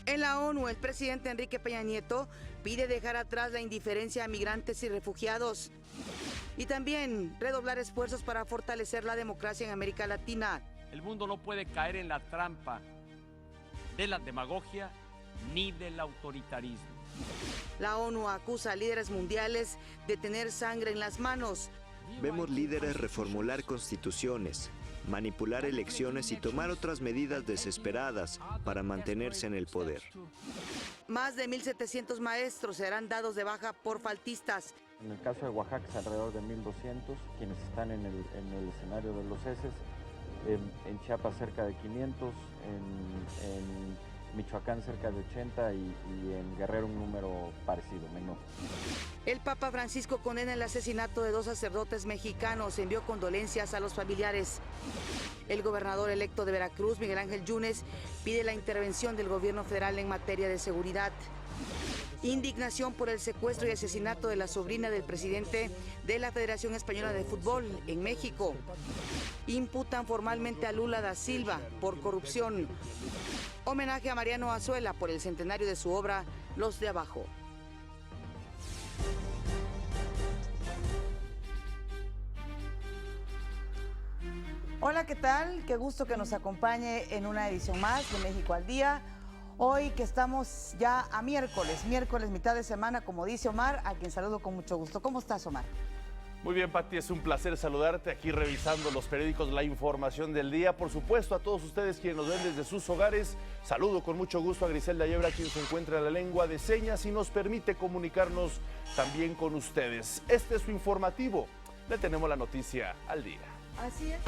En la ONU, el presidente Enrique Peña Nieto pide dejar atrás la indiferencia a migrantes y refugiados y también redoblar esfuerzos para fortalecer la democracia en América Latina. El mundo no puede caer en la trampa de la demagogia ni del autoritarismo. La ONU acusa a líderes mundiales de tener sangre en las manos. Vemos líderes reformular constituciones, manipular elecciones y tomar otras medidas desesperadas para mantenerse en el poder. Más de 1.700 maestros serán dados de baja por faltistas. En el caso de Oaxaca es alrededor de 1.200 quienes están en el escenario de los ceses. En Chiapas cerca de 500, en Michoacán cerca de 80 y en Guerrero un número parecido, menor. El Papa Francisco condena el asesinato de 2 sacerdotes mexicanos, envió condolencias a los familiares. El gobernador electo de Veracruz, Miguel Ángel Yunes, pide la intervención del gobierno federal en materia de seguridad. Indignación por el secuestro y asesinato de la sobrina del presidente de la Federación Española de Fútbol en México. Imputan formalmente a Lula da Silva por corrupción. Homenaje a Mariano Azuela por el centenario de su obra Los de Abajo. Hola, ¿qué tal? Qué gusto que nos acompañe en una edición más de México al Día. Hoy que estamos ya a miércoles, mitad de semana, como dice Omar, a quien saludo con mucho gusto. ¿Cómo estás, Omar? Muy bien, Pati, es un placer saludarte aquí revisando los periódicos, la información del día. Por supuesto, a todos ustedes quienes nos ven desde sus hogares, saludo con mucho gusto a Griselda Yebra, quien se encuentra en la lengua de señas y nos permite comunicarnos también con ustedes. Este es su informativo. Le tenemos la noticia al día. Así es.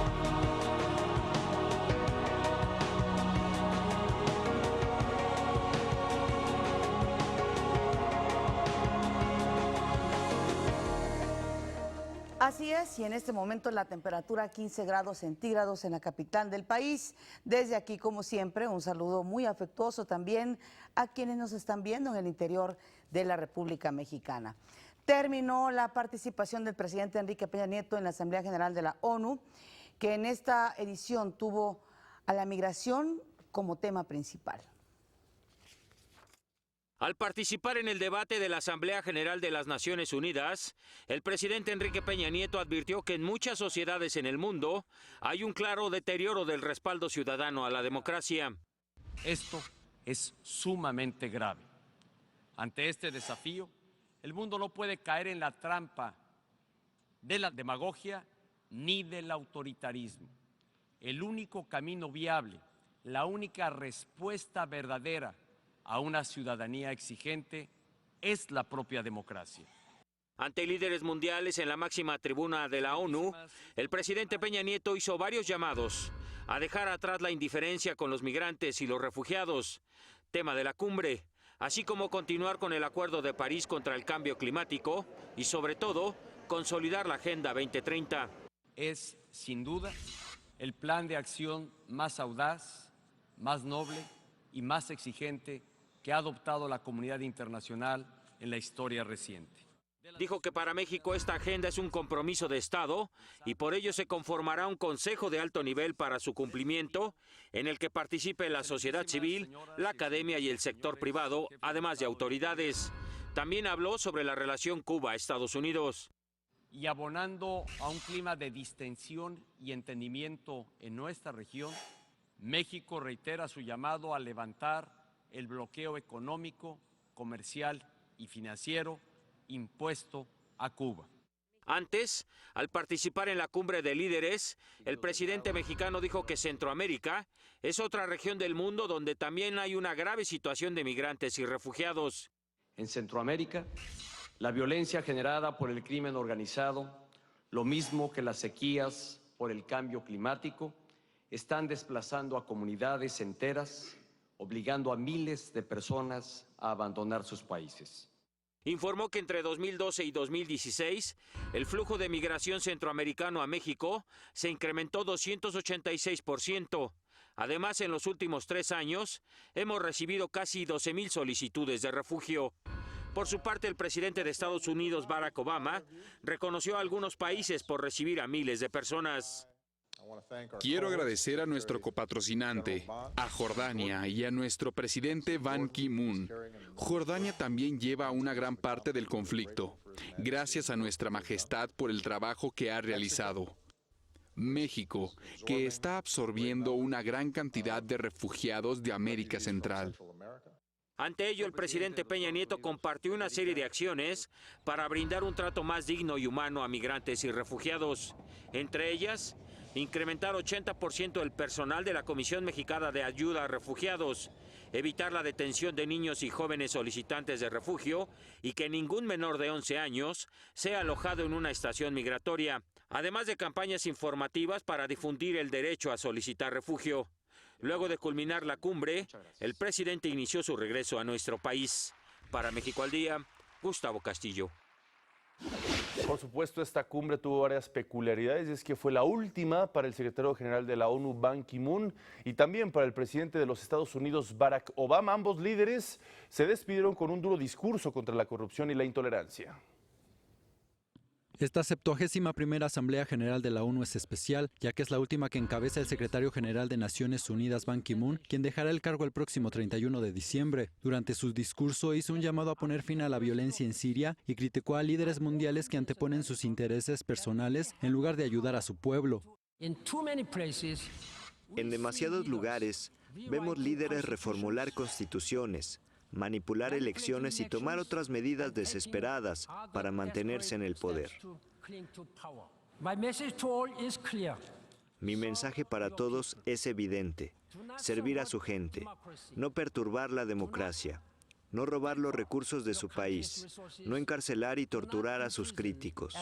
Así es, y en este momento la temperatura 15 grados centígrados en la capital del país. Desde aquí, como siempre, un saludo muy afectuoso también a quienes nos están viendo en el interior de la República Mexicana. Terminó la participación del presidente Enrique Peña Nieto en la Asamblea General de la ONU, que en esta edición tuvo a la migración como tema principal. Al participar en el debate de la Asamblea General de las Naciones Unidas, el presidente Enrique Peña Nieto advirtió que en muchas sociedades en el mundo hay un claro deterioro del respaldo ciudadano a la democracia. Esto es sumamente grave. Ante este desafío, el mundo no puede caer en la trampa de la demagogia ni del autoritarismo. El único camino viable, la única respuesta verdadera a una ciudadanía exigente es la propia democracia. Ante líderes mundiales en la máxima tribuna de la ONU, el presidente Peña Nieto hizo varios llamados a dejar atrás la indiferencia con los migrantes y los refugiados, tema de la cumbre, así como continuar con el Acuerdo de París contra el cambio climático y, sobre todo, consolidar la Agenda 2030. Es, sin duda, el plan de acción más audaz, más noble y más exigente que ha adoptado la comunidad internacional en la historia reciente. Dijo que para México esta agenda es un compromiso de Estado y por ello se conformará un consejo de alto nivel para su cumplimiento, en el que participe la sociedad civil, la academia y el sector privado, además de autoridades. También habló sobre la relación Cuba-Estados Unidos. Y abonando a un clima de distensión y entendimiento en nuestra región, México reitera su llamado a levantar el bloqueo económico, comercial y financiero impuesto a Cuba. Antes, al participar en la cumbre de líderes, el presidente mexicano dijo que Centroamérica es otra región del mundo donde también hay una grave situación de migrantes y refugiados. En Centroamérica, la violencia generada por el crimen organizado, lo mismo que las sequías por el cambio climático, están desplazando a comunidades enteras, obligando a miles de personas a abandonar sus países. Informó que entre 2012 y 2016, el flujo de migración centroamericano a México se incrementó 286%. Además, en los últimos 3 años, hemos recibido casi 12,000 solicitudes de refugio. Por su parte, el presidente de Estados Unidos, Barack Obama, reconoció a algunos países por recibir a miles de personas. Quiero agradecer a nuestro copatrocinante, a Jordania y a nuestro presidente Ban Ki-moon. Jordania también lleva una gran parte del conflicto. Gracias a nuestra majestad por el trabajo que ha realizado. México, que está absorbiendo una gran cantidad de refugiados de América Central. Ante ello, el presidente Peña Nieto compartió una serie de acciones para brindar un trato más digno y humano a migrantes y refugiados. Entre ellas, incrementar 80% el personal de la Comisión Mexicana de Ayuda a Refugiados, evitar la detención de niños y jóvenes solicitantes de refugio y que ningún menor de 11 años sea alojado en una estación migratoria, además de campañas informativas para difundir el derecho a solicitar refugio. Luego de culminar la cumbre, el presidente inició su regreso a nuestro país. Para México al Día, Gustavo Castillo. Por supuesto, esta cumbre tuvo varias peculiaridades, y es que fue la última para el secretario general de la ONU, Ban Ki-moon, y también para el presidente de los Estados Unidos, Barack Obama. Ambos líderes se despidieron con un duro discurso contra la corrupción y la intolerancia. Esta 71ª Asamblea General de la ONU es especial, ya que es la última que encabeza el secretario general de Naciones Unidas, Ban Ki-moon, quien dejará el cargo el próximo 31 de diciembre. Durante su discurso hizo un llamado a poner fin a la violencia en Siria y criticó a líderes mundiales que anteponen sus intereses personales en lugar de ayudar a su pueblo. En demasiados lugares vemos líderes reformular constituciones, manipular elecciones y tomar otras medidas desesperadas para mantenerse en el poder. Mi mensaje para todos es evidente: servir a su gente, no perturbar la democracia, no robar los recursos de su país, no encarcelar y torturar a sus críticos.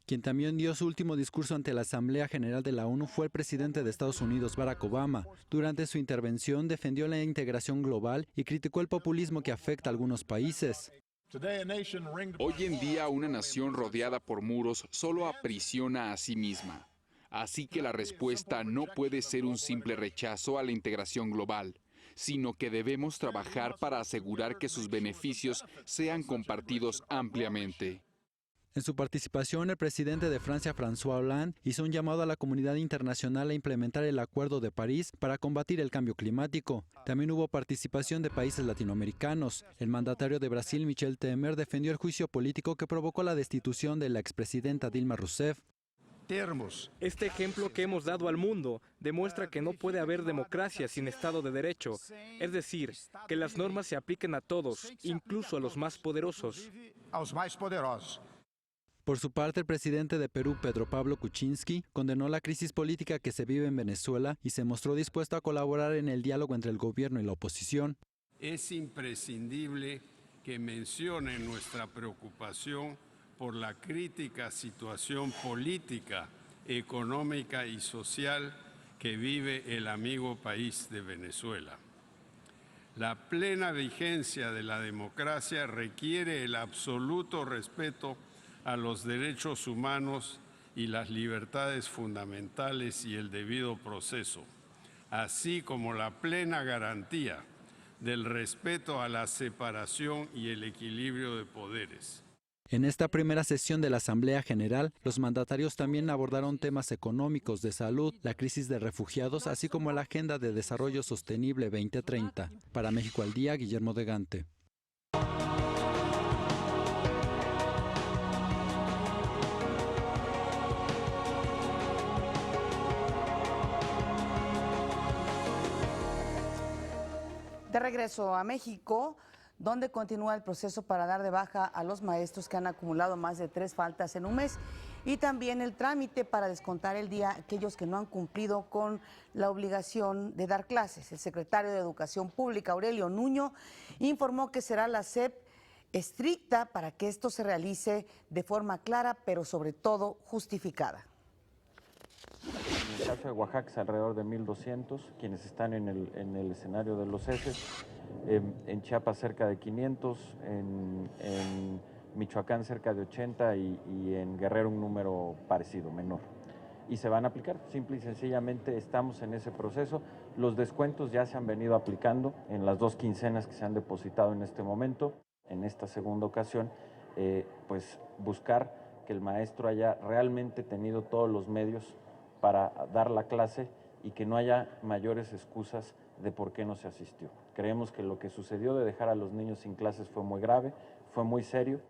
Quien también dio su último discurso ante la Asamblea General de la ONU fue el presidente de Estados Unidos, Barack Obama. Durante su intervención defendió la integración global y criticó el populismo que afecta a algunos países. Hoy en día, una nación rodeada por muros solo aprisiona a sí misma. Así que la respuesta no puede ser un simple rechazo a la integración global, sino que debemos trabajar para asegurar que sus beneficios sean compartidos ampliamente. En su participación, el presidente de Francia, François Hollande, hizo un llamado a la comunidad internacional a implementar el Acuerdo de París para combatir el cambio climático. También hubo participación de países latinoamericanos. El mandatario de Brasil, Michel Temer, defendió el juicio político que provocó la destitución de la expresidenta Dilma Rousseff. Este ejemplo que hemos dado al mundo demuestra que no puede haber democracia sin Estado de Derecho, es decir, que las normas se apliquen a todos, incluso a los más poderosos. Por su parte, el presidente de Perú, Pedro Pablo Kuczynski, condenó la crisis política que se vive en Venezuela y se mostró dispuesto a colaborar en el diálogo entre el gobierno y la oposición. Es imprescindible que mencionen nuestra preocupación por la crítica situación política, económica y social que vive el amigo país de Venezuela. La plena vigencia de la democracia requiere el absoluto respeto a los derechos humanos y las libertades fundamentales y el debido proceso, así como la plena garantía del respeto a la separación y el equilibrio de poderes. En esta primera sesión de la Asamblea General, los mandatarios también abordaron temas económicos, de salud, la crisis de refugiados, así como la Agenda de Desarrollo Sostenible 2030. Para México al Día, Guillermo de Gante. De regreso a México, donde continúa el proceso para dar de baja a los maestros que han acumulado más de 3 faltas en un mes, y también el trámite para descontar el día a aquellos que no han cumplido con la obligación de dar clases. El secretario de Educación Pública, Aurelio Nuño, informó que será la SEP estricta para que esto se realice de forma clara, pero sobre todo justificada. En el caso de Oaxaca es alrededor de 1.200 quienes están en el escenario de los heces, en Chiapas cerca de 500, en Michoacán cerca de 80 y en Guerrero un número parecido, menor. y se van a aplicar. Simple y sencillamente estamos en ese proceso. Los descuentos ya se han venido aplicando en las 2 quincenas que se han depositado en este momento. En esta segunda ocasión, pues buscar que el maestro haya realmente tenido todos los medios para dar la clase y que no haya mayores excusas de por qué no se asistió. Creemos que lo que sucedió de dejar a los niños sin clases fue muy grave, fue muy serio.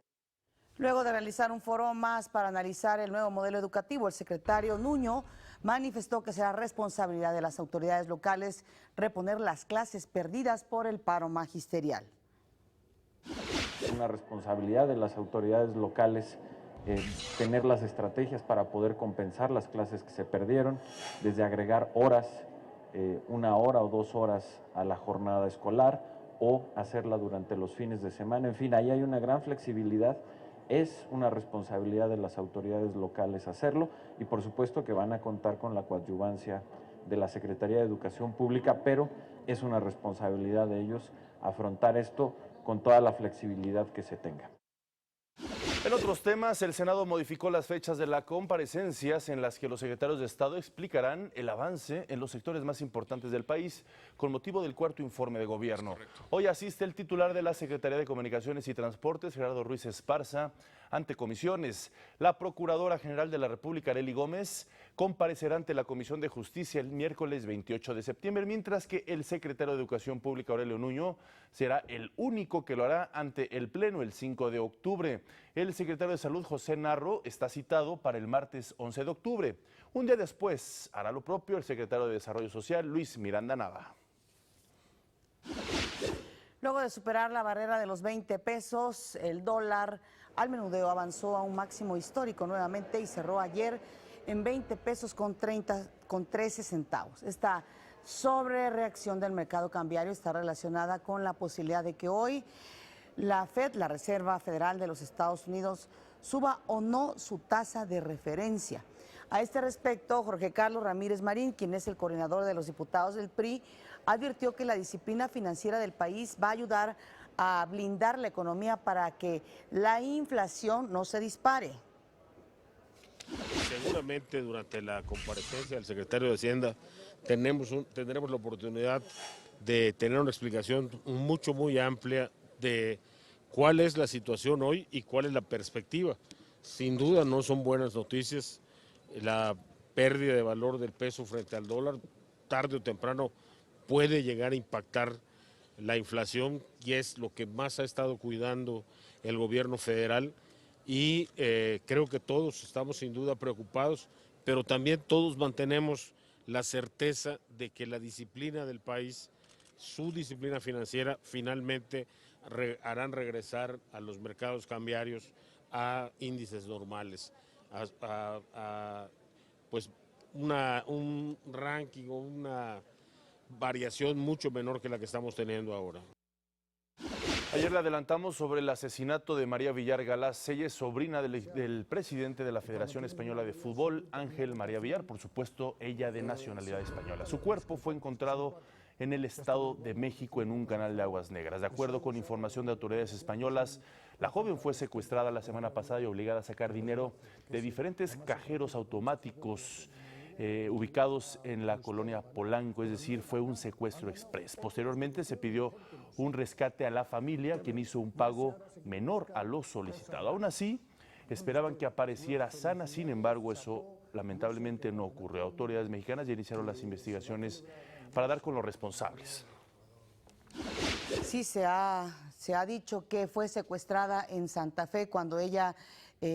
Luego de realizar un foro más para analizar el nuevo modelo educativo, el secretario Nuño manifestó que será responsabilidad de las autoridades locales reponer las clases perdidas por el paro magisterial. Es una responsabilidad de las autoridades locales tener las estrategias para poder compensar las clases que se perdieron, desde agregar horas, 1 hora o 2 horas a la jornada escolar o hacerla durante los fines de semana. En fin, ahí hay una gran flexibilidad. Es una responsabilidad de las autoridades locales hacerlo y por supuesto que van a contar con la coadyuvancia de la Secretaría de Educación Pública, pero es una responsabilidad de ellos afrontar esto con toda la flexibilidad que se tenga. En otros temas, el Senado modificó las fechas de las comparecencias en las que los secretarios de Estado explicarán el avance en los sectores más importantes del país con motivo del 4º informe de gobierno. Hoy asiste el titular de la Secretaría de Comunicaciones y Transportes, Gerardo Ruiz Esparza, ante comisiones. La Procuradora General de la República, Arely Gómez, comparecerá ante la Comisión de Justicia el miércoles 28 de septiembre, mientras que el secretario de Educación Pública, Aurelio Nuño, será el único que lo hará ante el Pleno el 5 de octubre. El secretario de Salud, José Narro, está citado para el martes 11 de octubre. Un día después hará lo propio el secretario de Desarrollo Social, Luis Miranda Nava. Luego de superar la barrera de los 20 pesos, el dólar al menudeo avanzó a un máximo histórico nuevamente y cerró ayer en 20 pesos con 13 centavos. Esta sobrereacción del mercado cambiario está relacionada con la posibilidad de que hoy la Fed, la Reserva Federal de los Estados Unidos, suba o no su tasa de referencia. A este respecto, Jorge Carlos Ramírez Marín, quien es el coordinador de los diputados del PRI, advirtió que la disciplina financiera del país va a ayudar a blindar la economía para que la inflación no se dispare. Seguramente durante la comparecencia del secretario de Hacienda tendremos la oportunidad de tener una explicación muy amplia de cuál es la situación hoy y cuál es la perspectiva. Sin duda no son buenas noticias la pérdida de valor del peso frente al dólar, tarde o temprano puede llegar a impactar la inflación y es lo que más ha estado cuidando el gobierno federal y creo que todos estamos sin duda preocupados, pero también todos mantenemos la certeza de que la disciplina del país, su disciplina financiera, finalmente harán regresar a los mercados cambiarios a índices normales, pues un ranking o una variación mucho menor que la que estamos teniendo ahora. Ayer le adelantamos sobre el asesinato de María Villar Galaz. Ella es sobrina del presidente de la Federación Española de Fútbol, Ángel María Villar, por supuesto ella de nacionalidad española. Su cuerpo fue encontrado en el Estado de México en un canal de aguas negras. De acuerdo con información de autoridades españolas, la joven fue secuestrada la semana pasada y obligada a sacar dinero de diferentes cajeros automáticos ubicados en la colonia Polanco, es decir, fue un secuestro express. Posteriormente se pidió un rescate a la familia, quien hizo un pago menor a lo solicitado. Aún así, esperaban que apareciera sana, sin embargo, eso lamentablemente no ocurrió. Autoridades mexicanas ya iniciaron las investigaciones para dar con los responsables. Sí, se ha dicho que fue secuestrada en Santa Fe cuando ella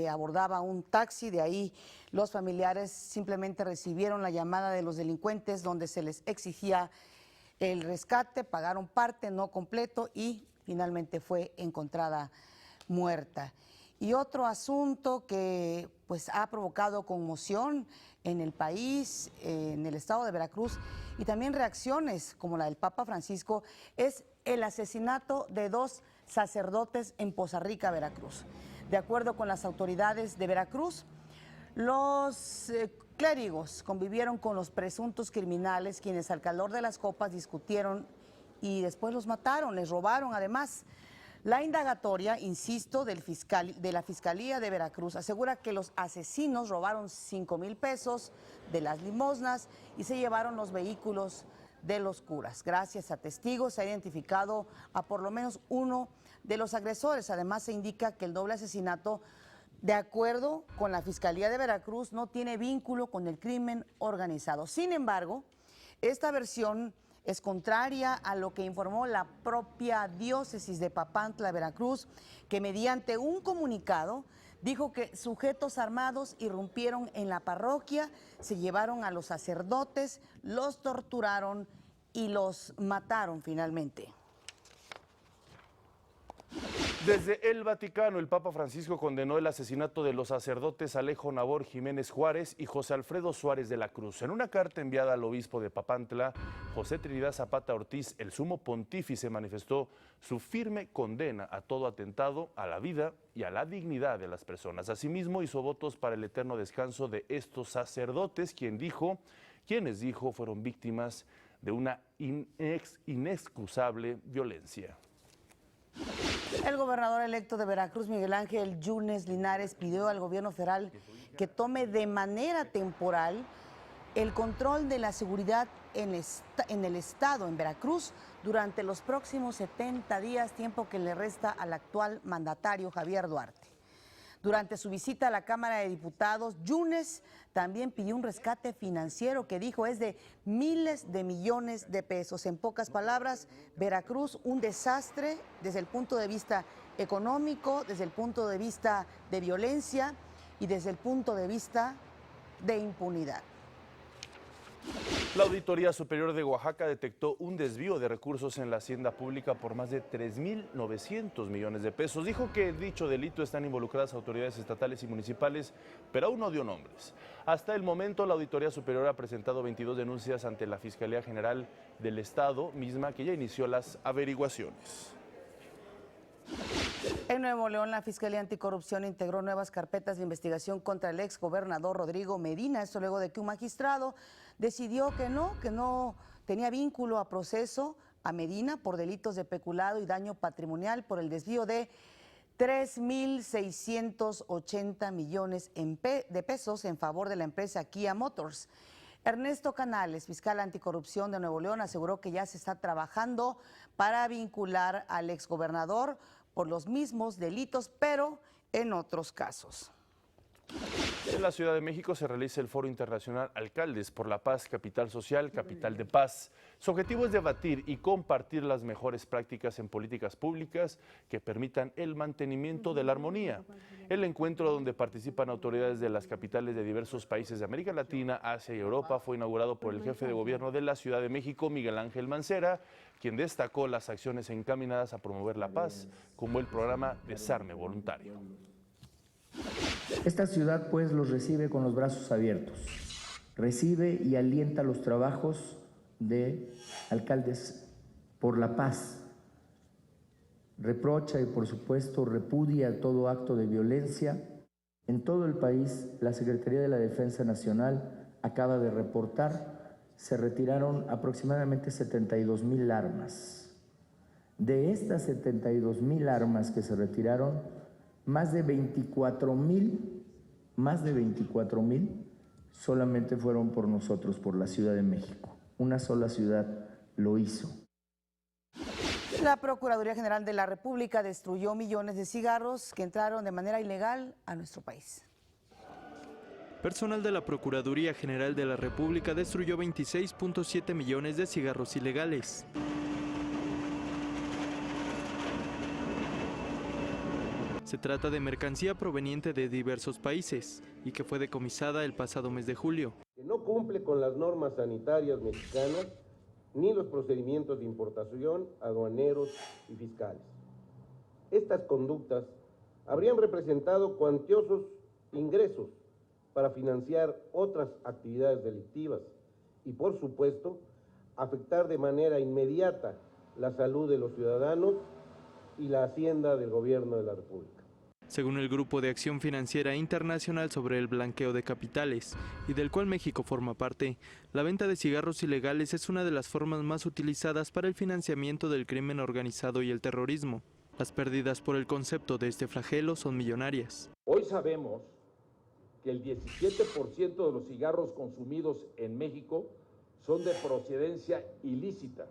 abordaba un taxi. De ahí los familiares simplemente recibieron la llamada de los delincuentes donde se les exigía el rescate, pagaron parte, no completo, y finalmente fue encontrada muerta. Y otro asunto que pues ha provocado conmoción en el país, en el estado de Veracruz, y también reacciones como la del Papa Francisco, es el asesinato de 2 sacerdotes en Poza Rica, Veracruz. De acuerdo con las autoridades de Veracruz, los clérigos convivieron con los presuntos criminales, quienes al calor de las copas discutieron y después los mataron, les robaron además. La indagatoria, insisto, de la Fiscalía de Veracruz asegura que los asesinos robaron 5,000 pesos de las limosnas y se llevaron los vehículos de los curas. Gracias a testigos se ha identificado a por lo menos uno de los agresores. Además, se indica que el doble asesinato, de acuerdo con la Fiscalía de Veracruz, no tiene vínculo con el crimen organizado. Sin embargo, esta versión es contraria a lo que informó la propia diócesis de Papantla, Veracruz, que mediante un comunicado dijo que sujetos armados irrumpieron en la parroquia, se llevaron a los sacerdotes, los torturaron y los mataron finalmente. Desde el Vaticano, el Papa Francisco condenó el asesinato de los sacerdotes Alejo Nabor Jiménez Juárez y José Alfredo Suárez de la Cruz. En una carta enviada al obispo de Papantla, José Trinidad Zapata Ortiz, el sumo pontífice, manifestó su firme condena a todo atentado a la vida y a la dignidad de las personas. Asimismo, hizo votos para el eterno descanso de estos sacerdotes, quienes dijo fueron víctimas de una inexcusable violencia. El gobernador electo de Veracruz, Miguel Ángel Yunes Linares, pidió al gobierno federal que tome de manera temporal el control de la seguridad en el estado, en Veracruz, durante los próximos 70 días, tiempo que le resta al actual mandatario Javier Duarte. Durante su visita a la Cámara de Diputados, Yunes también pidió un rescate financiero que dijo es de miles de millones de pesos. En pocas palabras, Veracruz, un desastre desde el punto de vista económico, desde el punto de vista de violencia y desde el punto de vista de impunidad. La Auditoría Superior de Oaxaca detectó un desvío de recursos en la hacienda pública por más de 3.900 millones de pesos. Dijo que en dicho delito están involucradas autoridades estatales y municipales, pero aún no dio nombres. Hasta el momento, la Auditoría Superior ha presentado 22 denuncias ante la Fiscalía General del Estado, misma que ya inició las averiguaciones. En Nuevo León, la Fiscalía Anticorrupción integró nuevas carpetas de investigación contra el exgobernador Rodrigo Medina. Esto luego de que un magistrado decidió que no tenía vínculo a proceso a Medina por delitos de peculado y daño patrimonial por el desvío de 3.680 millones de pesos en favor de la empresa Kia Motors. Ernesto Canales, fiscal anticorrupción de Nuevo León, aseguró que ya se está trabajando para vincular al exgobernador por los mismos delitos, pero en otros casos. En la Ciudad de México se realiza el Foro Internacional Alcaldes por la Paz, Capital Social, Capital de Paz. Su objetivo es debatir y compartir las mejores prácticas en políticas públicas que permitan el mantenimiento de la armonía. El encuentro, donde participan autoridades de las capitales de diversos países de América Latina, Asia y Europa, fue inaugurado por el jefe de gobierno de la Ciudad de México, Miguel Ángel Mancera, quien destacó las acciones encaminadas a promover la paz, como el programa Desarme Voluntario. Esta ciudad pues los recibe con los brazos abiertos, recibe y alienta los trabajos de Alcaldes por la Paz, reprocha y por supuesto repudia todo acto de violencia. En todo el país, la Secretaría de la Defensa Nacional acaba de reportar, se retiraron aproximadamente 72,000 armas. De estas 72,000 armas que se retiraron, más de 24,000 solamente fueron por nosotros, por la Ciudad de México. Una sola ciudad lo hizo. La Procuraduría General de la República destruyó millones de cigarros que entraron de manera ilegal a nuestro país. Personal de la Procuraduría General de la República destruyó 26.7 millones de cigarros ilegales. Se trata de mercancía proveniente de diversos países y que fue decomisada el pasado mes de julio. Que no cumple con las normas sanitarias mexicanas ni los procedimientos de importación, aduaneros y fiscales. Estas conductas habrían representado cuantiosos ingresos para financiar otras actividades delictivas y, por supuesto, afectar de manera inmediata la salud de los ciudadanos y la hacienda del gobierno de la República. Según el Grupo de Acción Financiera Internacional sobre el Blanqueo de Capitales, y del cual México forma parte, la venta de cigarros ilegales es una de las formas más utilizadas para el financiamiento del crimen organizado y el terrorismo. Las pérdidas por el concepto de este flagelo son millonarias. Hoy sabemos que el 17% de los cigarros consumidos en México son de procedencia ilícita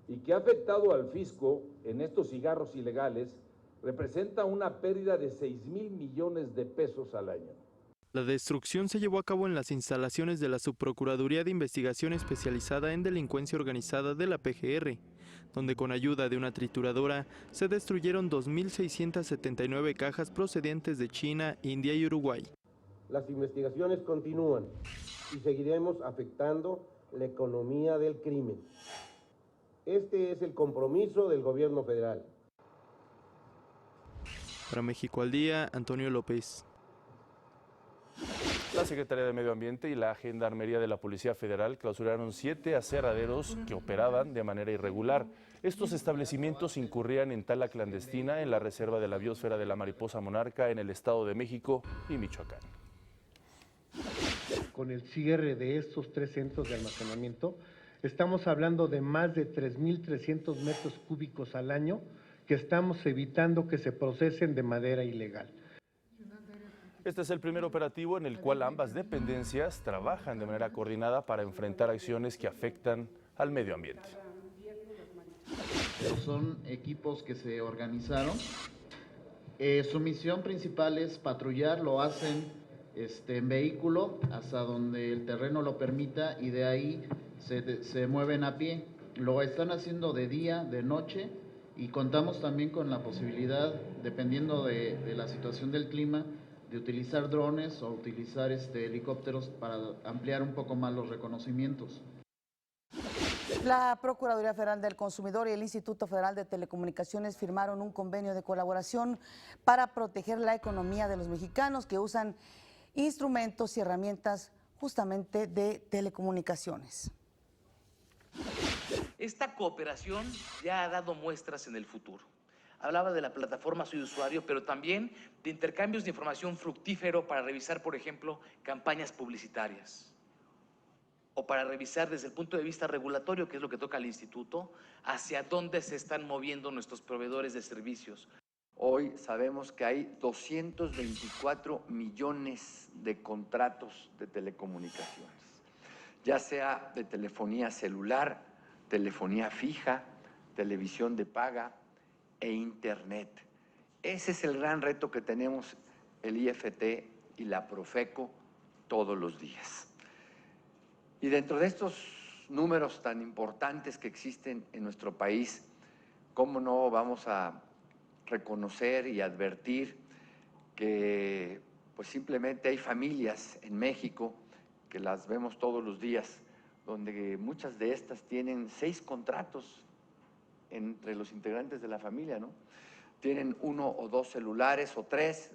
y que ha afectado al fisco en estos cigarros ilegales representa una pérdida de 6,000 millones de pesos al año. La destrucción se llevó a cabo en las instalaciones de la Subprocuraduría de Investigación Especializada en Delincuencia Organizada de la PGR, donde con ayuda de una trituradora se destruyeron 2.679 cajas procedentes de China, India y Uruguay. Las investigaciones continúan y seguiremos afectando la economía del crimen. Este es el compromiso del gobierno federal. Para México al Día, Antonio López. La Secretaría de Medio Ambiente y la Gendarmería de la Policía Federal clausuraron 7 aserraderos que operaban de manera irregular. Estos establecimientos incurrían en tala clandestina en la Reserva de la Biosfera de la Mariposa Monarca en el Estado de México y Michoacán. Con el cierre de estos 3 centros de almacenamiento, estamos hablando de más de 3.300 metros cúbicos al año que estamos evitando que se procesen de manera ilegal. Este es el primer operativo en el cual ambas dependencias trabajan de manera coordinada para enfrentar acciones que afectan al medio ambiente. Son equipos que se organizaron. Su misión principal es patrullar, lo hacen en vehículo hasta donde el terreno lo permita y de ahí se mueven a pie. Lo están haciendo de día, de noche y contamos también con la posibilidad, dependiendo de la situación del clima, de utilizar drones o utilizar helicópteros para ampliar un poco más los reconocimientos. La Procuraduría Federal del Consumidor y el Instituto Federal de Telecomunicaciones firmaron un convenio de colaboración para proteger la economía de los mexicanos que usan instrumentos y herramientas justamente de telecomunicaciones. Esta cooperación ya ha dado muestras en el futuro. Hablaba de la plataforma Soy Usuario, pero también de intercambios de información fructífero para revisar, por ejemplo, campañas publicitarias. O para revisar desde el punto de vista regulatorio, que es lo que toca al instituto, hacia dónde se están moviendo nuestros proveedores de servicios. Hoy sabemos que hay 224 millones de contratos de telecomunicaciones, ya sea de telefonía celular, telefonía fija, televisión de paga e internet. Ese es el gran reto que tenemos el IFT y la Profeco todos los días. Y dentro de estos números tan importantes que existen en nuestro país, ¿cómo no vamos a reconocer y advertir que pues simplemente hay familias en México que las vemos todos los días, donde muchas de estas tienen 6 contratos entre los integrantes de la familia, ¿no? Tienen 1 o 2 celulares o 3,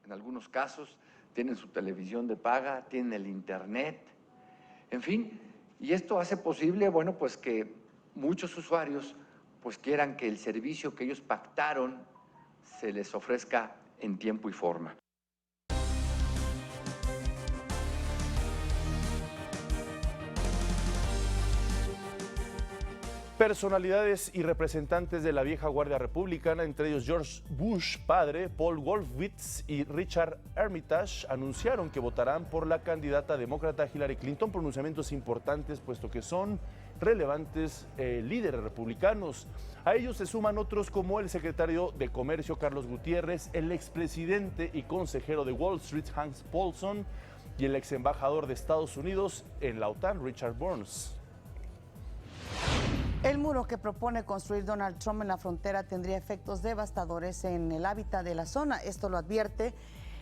en algunos casos, tienen su televisión de paga, tienen el internet, en fin, y esto hace posible, bueno, pues que muchos usuarios pues quieran que el servicio que ellos pactaron se les ofrezca en tiempo y forma. Personalidades y representantes de la vieja guardia republicana, entre ellos George Bush padre, Paul Wolfowitz y Richard Armitage, anunciaron que votarán por la candidata demócrata Hillary Clinton, pronunciamientos importantes puesto que son relevantes líderes republicanos. A ellos se suman otros como el secretario de Comercio Carlos Gutiérrez, el expresidente y consejero de Wall Street Hans Paulson y el ex embajador de Estados Unidos en la OTAN Richard Burns. El muro que propone construir Donald Trump en la frontera tendría efectos devastadores en el hábitat de la zona. Esto lo advierte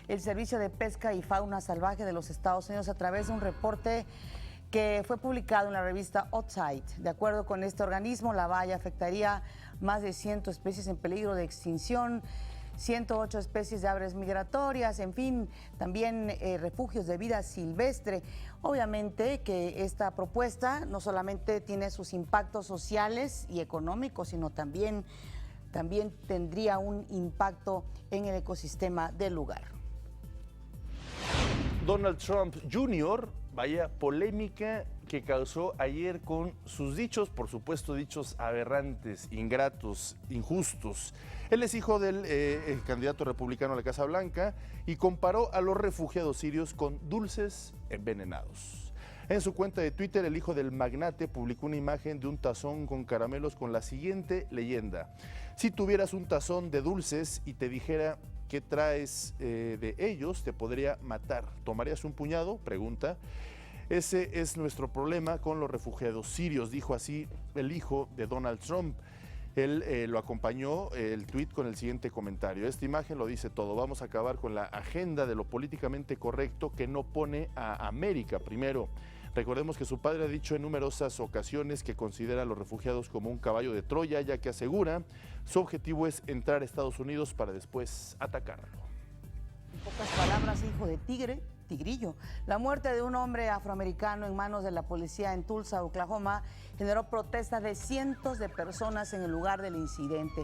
el Servicio de Pesca y Fauna Salvaje de los Estados Unidos a través de un reporte que fue publicado en la revista Outside. De acuerdo con este organismo, la valla afectaría más de 100 especies en peligro de extinción, 108 especies de aves migratorias, en fin, también refugios de vida silvestre. Obviamente que esta propuesta no solamente tiene sus impactos sociales y económicos, sino también tendría un impacto en el ecosistema del lugar. Donald Trump Jr., vaya polémica que causó ayer con sus dichos, por supuesto dichos aberrantes, ingratos, injustos. Él es hijo del candidato republicano a la Casa Blanca y comparó a los refugiados sirios con dulces envenenados. En su cuenta de Twitter, el hijo del magnate publicó una imagen de un tazón con caramelos con la siguiente leyenda: si tuvieras un tazón de dulces y te dijera qué traes de ellos, te podría matar. ¿Tomarías un puñado? Pregunta. Ese es nuestro problema con los refugiados sirios, dijo así el hijo de Donald Trump. Él lo acompañó el tuit con el siguiente comentario: esta imagen lo dice todo, vamos a acabar con la agenda de lo políticamente correcto que no pone a América primero. Recordemos que su padre ha dicho en numerosas ocasiones que considera a los refugiados como un caballo de Troya, ya que asegura su objetivo es entrar a Estados Unidos para después atacarlo. En pocas palabras, hijo de tigre, tigrillo. La muerte de un hombre afroamericano en manos de la policía en Tulsa, Oklahoma, generó protestas de cientos de personas en el lugar del incidente.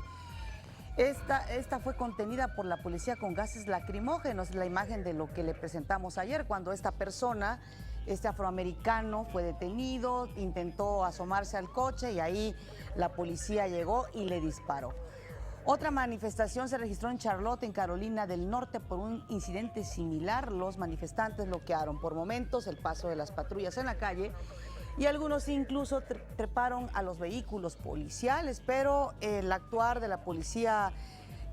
Esta fue contenida por la policía con gases lacrimógenos, la imagen de lo que le presentamos ayer, cuando esta persona, este afroamericano, fue detenido, intentó asomarse al coche y ahí la policía llegó y le disparó. Otra manifestación se registró en Charlotte, en Carolina del Norte, por un incidente similar. Los manifestantes bloquearon por momentos el paso de las patrullas en la calle y algunos incluso treparon a los vehículos policiales, pero el actuar de la policía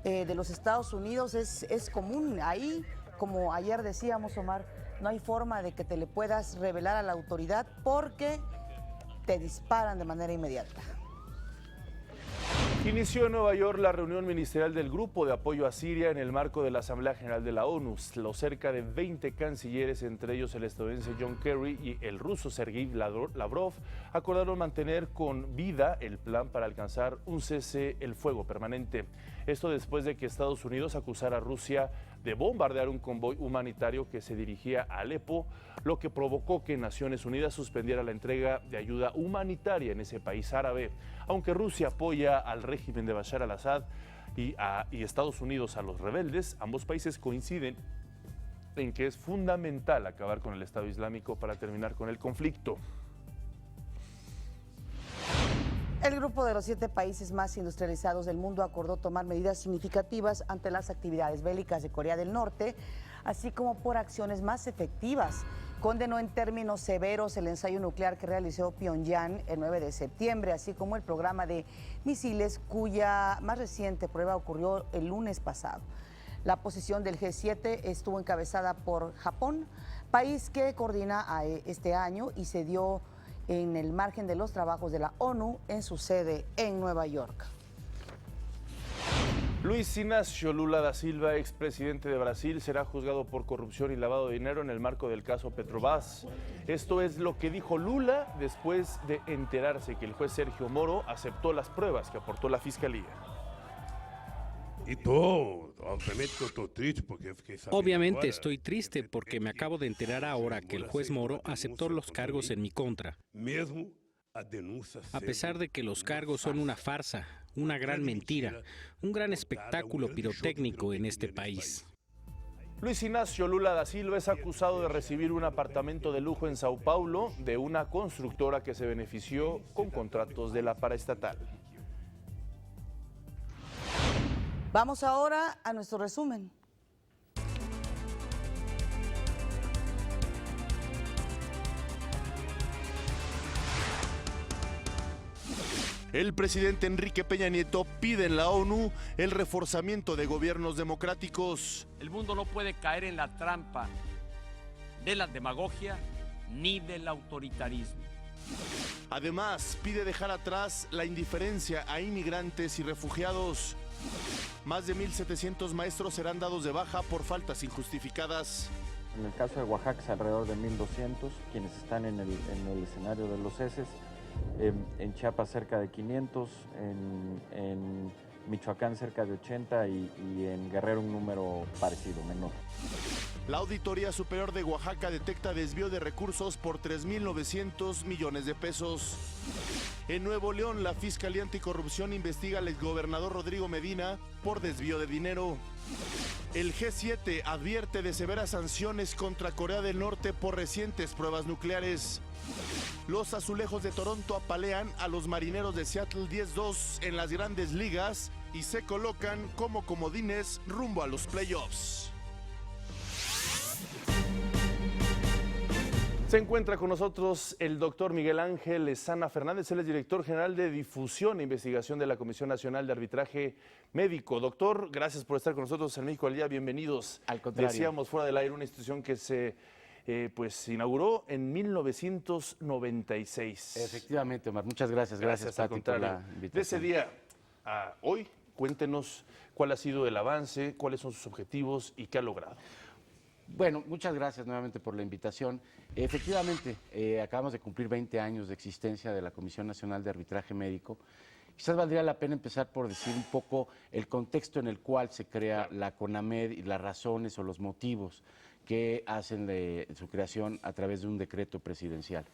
de los Estados Unidos es común. Ahí, como ayer decíamos, Omar, no hay forma de que te le puedas revelar a la autoridad porque te disparan de manera inmediata. Inició en Nueva York la reunión ministerial del Grupo de Apoyo a Siria en el marco de la Asamblea General de la ONU. Los cerca de 20 cancilleres, entre ellos el estadounidense John Kerry y el ruso Sergei Lavrov, acordaron mantener con vida el plan para alcanzar un cese el fuego permanente. Esto después de que Estados Unidos acusara a Rusia de bombardear un convoy humanitario que se dirigía a Alepo, lo que provocó que Naciones Unidas suspendiera la entrega de ayuda humanitaria en ese país árabe. Aunque Rusia apoya al régimen de Bashar al-Assad y Estados Unidos a los rebeldes, ambos países coinciden en que es fundamental acabar con el Estado Islámico para terminar con el conflicto. El grupo de los 7 países más industrializados del mundo acordó tomar medidas significativas ante las actividades bélicas de Corea del Norte, así como por acciones más efectivas. Condenó en términos severos el ensayo nuclear que realizó Pyongyang el 9 de septiembre, así como el programa de misiles cuya más reciente prueba ocurrió el lunes pasado. La posición del G7 estuvo encabezada por Japón, país que coordina este año y se dio en el margen de los trabajos de la ONU en su sede en Nueva York. Luis Inácio Lula da Silva, expresidente de Brasil, será juzgado por corrupción y lavado de dinero en el marco del caso Petrobras. Esto es lo que dijo Lula después de enterarse que el juez Sergio Moro aceptó las pruebas que aportó la fiscalía. Obviamente estoy triste porque me acabo de enterar ahora que el juez Moro aceptó los cargos en mi contra. A pesar de que los cargos son una farsa, una gran mentira, un gran espectáculo pirotécnico en este país. Luis Inácio Lula da Silva es acusado de recibir un apartamento de lujo en Sao Paulo de una constructora que se benefició con contratos de la paraestatal. Vamos ahora a nuestro resumen. El presidente Enrique Peña Nieto pide en la ONU el reforzamiento de gobiernos democráticos. El mundo no puede caer en la trampa de la demagogia ni del autoritarismo. Además, pide dejar atrás la indiferencia a inmigrantes y refugiados. Más de 1.700 maestros serán dados de baja por faltas injustificadas. En el caso de Oaxaca es alrededor de 1.200 quienes están en el escenario de los ceses. En Chiapas cerca de 500, en Michoacán cerca de 80 y en Guerrero un número parecido, menor. La Auditoría Superior de Oaxaca detecta desvío de recursos por 3.900 millones de pesos. En Nuevo León, la Fiscalía Anticorrupción investiga al exgobernador Rodrigo Medina por desvío de dinero. El G7 advierte de severas sanciones contra Corea del Norte por recientes pruebas nucleares. Los Azulejos de Toronto apalean a los Marineros de Seattle 10-2 en las Grandes Ligas y se colocan como comodines rumbo a los playoffs. Se encuentra con nosotros el doctor Miguel Ángel Lezana Fernández, él es director general de difusión e investigación de la Comisión Nacional de Arbitraje Médico. Doctor, gracias por estar con nosotros en México al Día, bienvenidos. Al contrario. Decíamos fuera del aire, una institución que se inauguró en 1996. Efectivamente, Omar, muchas gracias. Gracias Pati, por la invitación. De ese día a hoy, cuéntenos cuál ha sido el avance, cuáles son sus objetivos y qué ha logrado. Bueno, muchas gracias nuevamente por la invitación. Efectivamente, acabamos de cumplir 20 años de existencia de la Comisión Nacional de Arbitraje Médico. Quizás valdría la pena empezar por decir un poco el contexto en el cual se crea la CONAMED y las razones o los motivos que hacen de su creación a través de un decreto presidencial.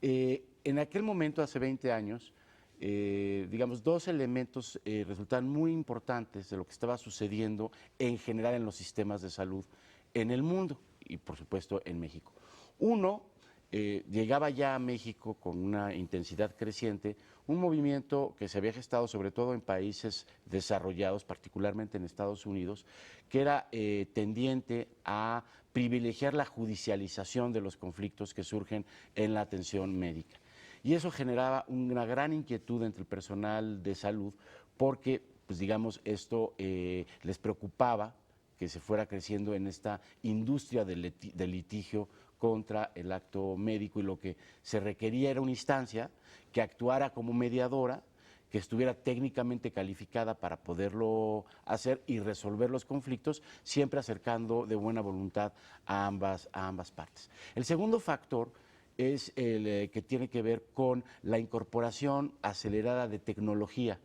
En aquel momento, hace 20 años, digamos, dos elementos resultaban muy importantes de lo que estaba sucediendo en general en los sistemas de salud en el mundo y, por supuesto, en México. Uno, llegaba ya a México con una intensidad creciente, un movimiento que se había gestado sobre todo en países desarrollados, particularmente en Estados Unidos, que era tendiente a privilegiar la judicialización de los conflictos que surgen en la atención médica. Y eso generaba una gran inquietud entre el personal de salud porque, pues digamos, esto les preocupaba que se fuera creciendo en esta industria del litigio contra el acto médico, y lo que se requería era una instancia que actuara como mediadora, que estuviera técnicamente calificada para poderlo hacer y resolver los conflictos, siempre acercando de buena voluntad a ambas partes. El segundo factor es el que tiene que ver con la incorporación acelerada de tecnología.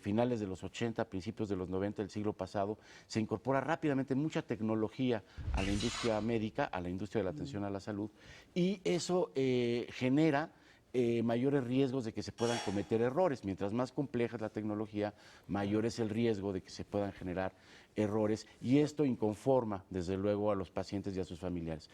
Finales de los 80, principios de los 90 del siglo pasado, se incorpora rápidamente mucha tecnología a la industria médica, a la industria de la atención a la salud, y eso genera mayores riesgos de que se puedan cometer errores. Mientras más compleja es la tecnología, mayor es el riesgo de que se puedan generar errores, y esto inconforma, desde luego, a los pacientes y a sus familiares.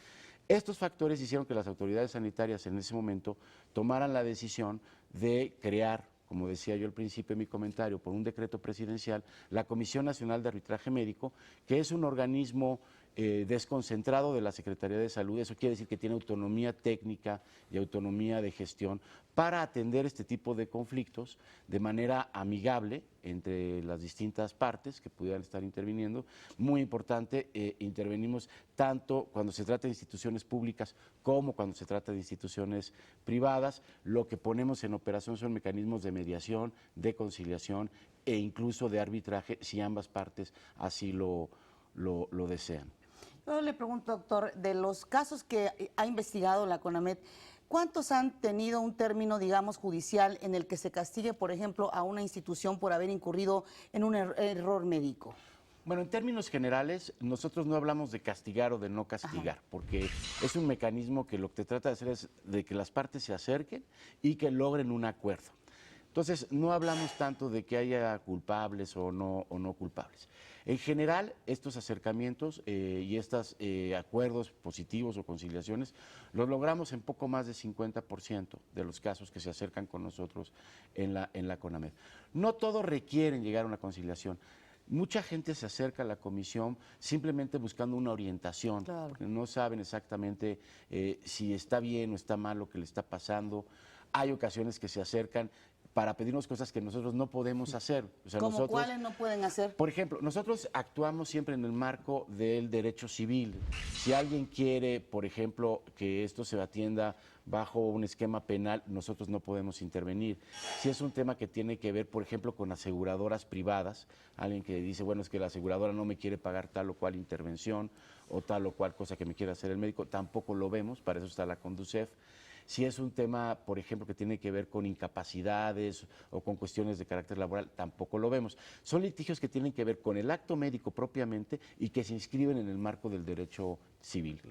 Estos factores hicieron que las autoridades sanitarias en ese momento tomaran la decisión de crear, como decía yo al principio de mi comentario, por un decreto presidencial, la Comisión Nacional de Arbitraje Médico, que es un organismo desconcentrado de la Secretaría de Salud. Eso quiere decir que tiene autonomía técnica y autonomía de gestión para atender este tipo de conflictos de manera amigable entre las distintas partes que pudieran estar interviniendo. Muy importante, intervenimos tanto cuando se trata de instituciones públicas como cuando se trata de instituciones privadas. Lo que ponemos en operación son mecanismos de mediación, de conciliación e incluso de arbitraje, si ambas partes así lo desean. Yo le pregunto, doctor, de los casos que ha investigado la CONAMED, ¿cuántos han tenido un término, digamos, judicial en el que se castigue, por ejemplo, a una institución por haber incurrido en un error médico? Bueno, en términos generales, nosotros no hablamos de castigar o de no castigar, porque es un mecanismo que lo que trata de hacer es de que las partes se acerquen y que logren un acuerdo. Entonces, no hablamos tanto de que haya culpables o no culpables. En general, estos acercamientos y estos acuerdos positivos o conciliaciones los logramos en poco más de 50% de los casos que se acercan con nosotros en la CONAMED. No todos requieren llegar a una conciliación. Mucha gente se acerca a la comisión simplemente buscando una orientación, claro, porque no saben exactamente si está bien o está mal lo que le está pasando. Hay ocasiones que se acercan para pedirnos cosas que nosotros no podemos hacer. O sea, ¿Cómo cuáles no pueden hacer? Por ejemplo, nosotros actuamos siempre en el marco del derecho civil. Si alguien quiere, por ejemplo, que esto se atienda bajo un esquema penal, nosotros no podemos intervenir. Si es un tema que tiene que ver, por ejemplo, con aseguradoras privadas, alguien que dice, bueno, es que la aseguradora no me quiere pagar tal o cual intervención o tal o cual cosa que me quiera hacer el médico, tampoco lo vemos, para eso está la CONDUCEF. Si es un tema, por ejemplo, que tiene que ver con incapacidades o con cuestiones de carácter laboral, tampoco lo vemos. Son litigios que tienen que ver con el acto médico propiamente y que se inscriben en el marco del derecho civil.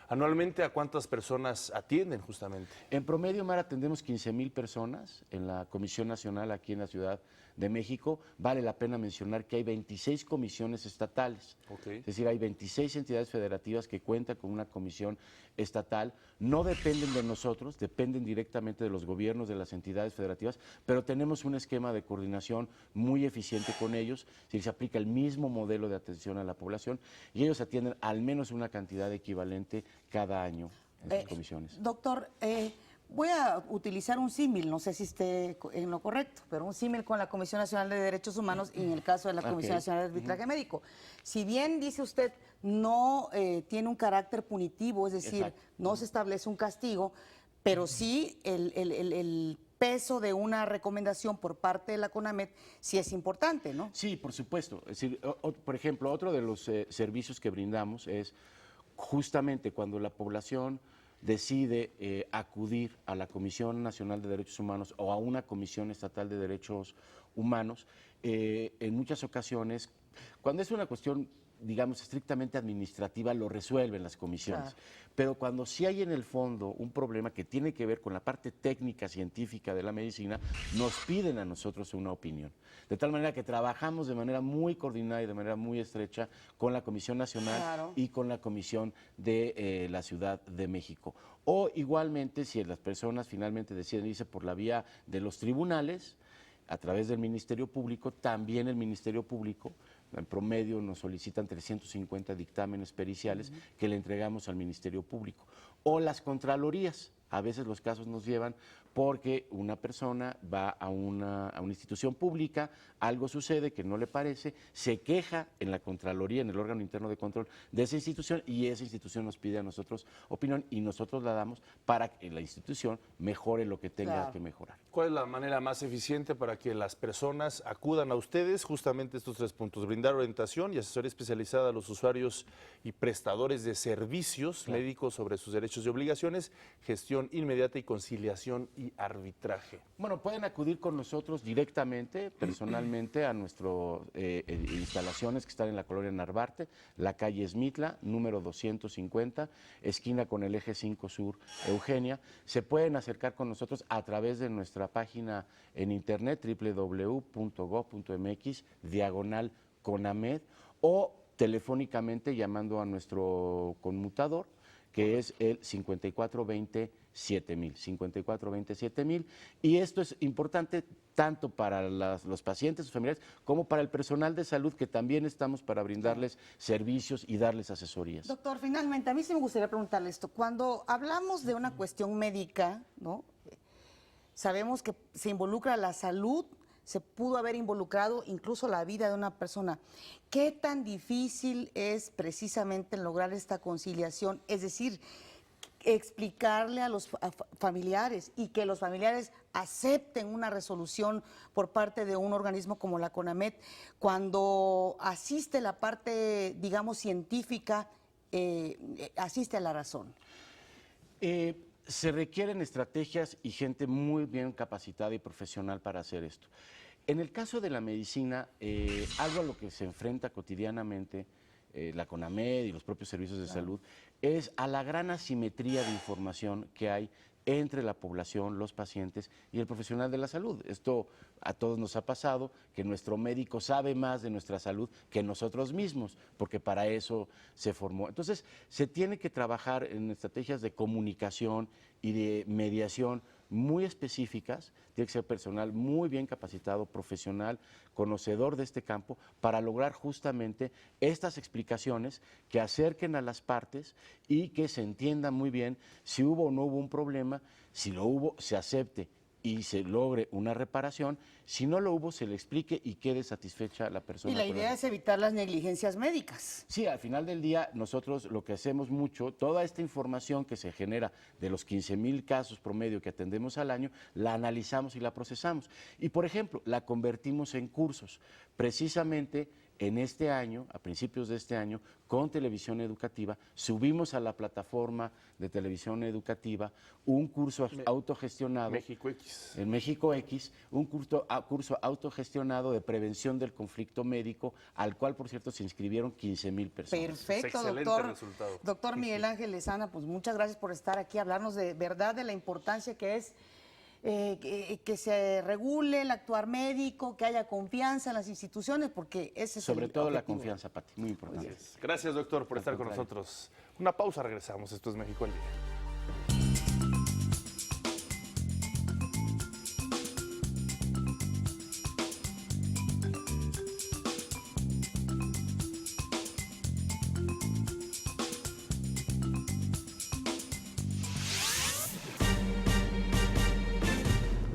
Anualmente, ¿a cuántas personas atienden justamente? En promedio, Mar, atendemos 15,000 personas en la Comisión Nacional aquí en la Ciudad de México. Vale la pena mencionar que hay 26 comisiones estatales. Es decir, hay 26 entidades federativas que cuentan con una comisión estatal. No dependen de nosotros, dependen directamente de los gobiernos de las entidades federativas, pero tenemos un esquema de coordinación muy eficiente con ellos. Es decir, se aplica el mismo modelo de atención a la población y ellos atienden al menos una cantidad equivalente cada año en sus comisiones. Doctor, voy a utilizar un símil, no sé si esté en lo correcto, pero un símil con la Comisión Nacional de Derechos Humanos y en el caso de la Comisión Nacional de Arbitraje Médico. Si bien, dice usted, no tiene un carácter punitivo, es decir, no se establece un castigo, pero sí el peso de una recomendación por parte de la CONAMED sí es importante, ¿no? Sí, por supuesto. Es decir, por ejemplo, otro de los servicios que brindamos es justamente cuando la población decide acudir a la Comisión Nacional de Derechos Humanos o a una Comisión Estatal de Derechos Humanos, en muchas ocasiones, cuando es una cuestión, digamos, estrictamente administrativa, lo resuelven las comisiones. Claro. Pero cuando sí hay en el fondo un problema que tiene que ver con la parte técnica, científica de la medicina, nos piden a nosotros una opinión. De tal manera que trabajamos de manera muy coordinada y de manera muy estrecha con la Comisión Nacional y con la Comisión de la Ciudad de México. O igualmente, si las personas finalmente deciden irse por la vía de los tribunales, a través del Ministerio Público, también el Ministerio Público, en promedio nos solicitan 350 dictámenes periciales que le entregamos al Ministerio Público. O las contralorías, a veces los casos nos llevan porque una persona va a una institución pública, algo sucede que no le parece, se queja en la Contraloría, en el órgano interno de control de esa institución y esa institución nos pide a nosotros opinión y nosotros la damos para que la institución mejore lo que tenga que mejorar. ¿Cuál es la manera más eficiente para que las personas acudan a ustedes? Justamente estos 3 puntos: brindar orientación y asesoría especializada a los usuarios y prestadores de servicios médicos sobre sus derechos y obligaciones, gestión inmediata y conciliación y arbitraje. Bueno, pueden acudir con nosotros directamente, personalmente, a nuestras instalaciones que están en la colonia Narvarte, la calle Esmitla, número 250, esquina con el eje 5 Sur, Eugenia. Se pueden acercar con nosotros a través de nuestra página en internet, www.go.mx/CONAMED, o telefónicamente llamando a nuestro conmutador, que es el 5420-7000, y esto es importante tanto para los pacientes, sus familiares, como para el personal de salud, que también estamos para brindarles servicios y darles asesorías. Doctor, finalmente, a mí sí me gustaría preguntarle esto. Cuando hablamos de una cuestión médica, ¿no? Sabemos que se involucra la salud, se pudo haber involucrado incluso la vida de una persona. ¿Qué tan difícil es precisamente lograr esta conciliación? Es decir, explicarle a los familiares y que los familiares acepten una resolución por parte de un organismo como la CONAMED cuando asiste la parte, digamos, científica, asiste a la razón. Se requieren estrategias y gente muy bien capacitada y profesional para hacer esto. En el caso de la medicina, algo a lo que se enfrenta cotidianamente la CONAMED y los propios servicios de salud es a la gran asimetría de información que hay entre la población, los pacientes y el profesional de la salud. Esto a todos nos ha pasado, que nuestro médico sabe más de nuestra salud que nosotros mismos, porque para eso se formó. Entonces, se tiene que trabajar en estrategias de comunicación y de mediación muy específicas. Tiene que ser personal muy bien capacitado, profesional, conocedor de este campo, para lograr justamente estas explicaciones que acerquen a las partes y que se entienda muy bien si hubo o no hubo un problema. Si lo hubo, se acepte y se logre una reparación. Si no lo hubo, se le explique y quede satisfecha la persona. Y la idea es evitar las negligencias médicas. Sí, al final del día nosotros lo que hacemos mucho, toda esta información que se genera de los 15,000 casos promedio que atendemos al año, la analizamos y la procesamos. Y por ejemplo, la convertimos en cursos. Precisamente en este año, a principios de este año, con televisión educativa, subimos a la plataforma de televisión educativa un curso autogestionado. México X. En México X, un curso autogestionado de prevención del conflicto médico, al cual, por cierto, se inscribieron 15,000 personas. Perfecto, doctor Miguel Ángel Lezana, pues muchas gracias por estar aquí, hablarnos de verdad de la importancia que es que se regule el actuar médico, que haya confianza en las instituciones, porque ese es sobre todo la confianza, Pati, muy importante. Gracias, doctor, por estar con nosotros. Una pausa, regresamos. Esto es México al Día.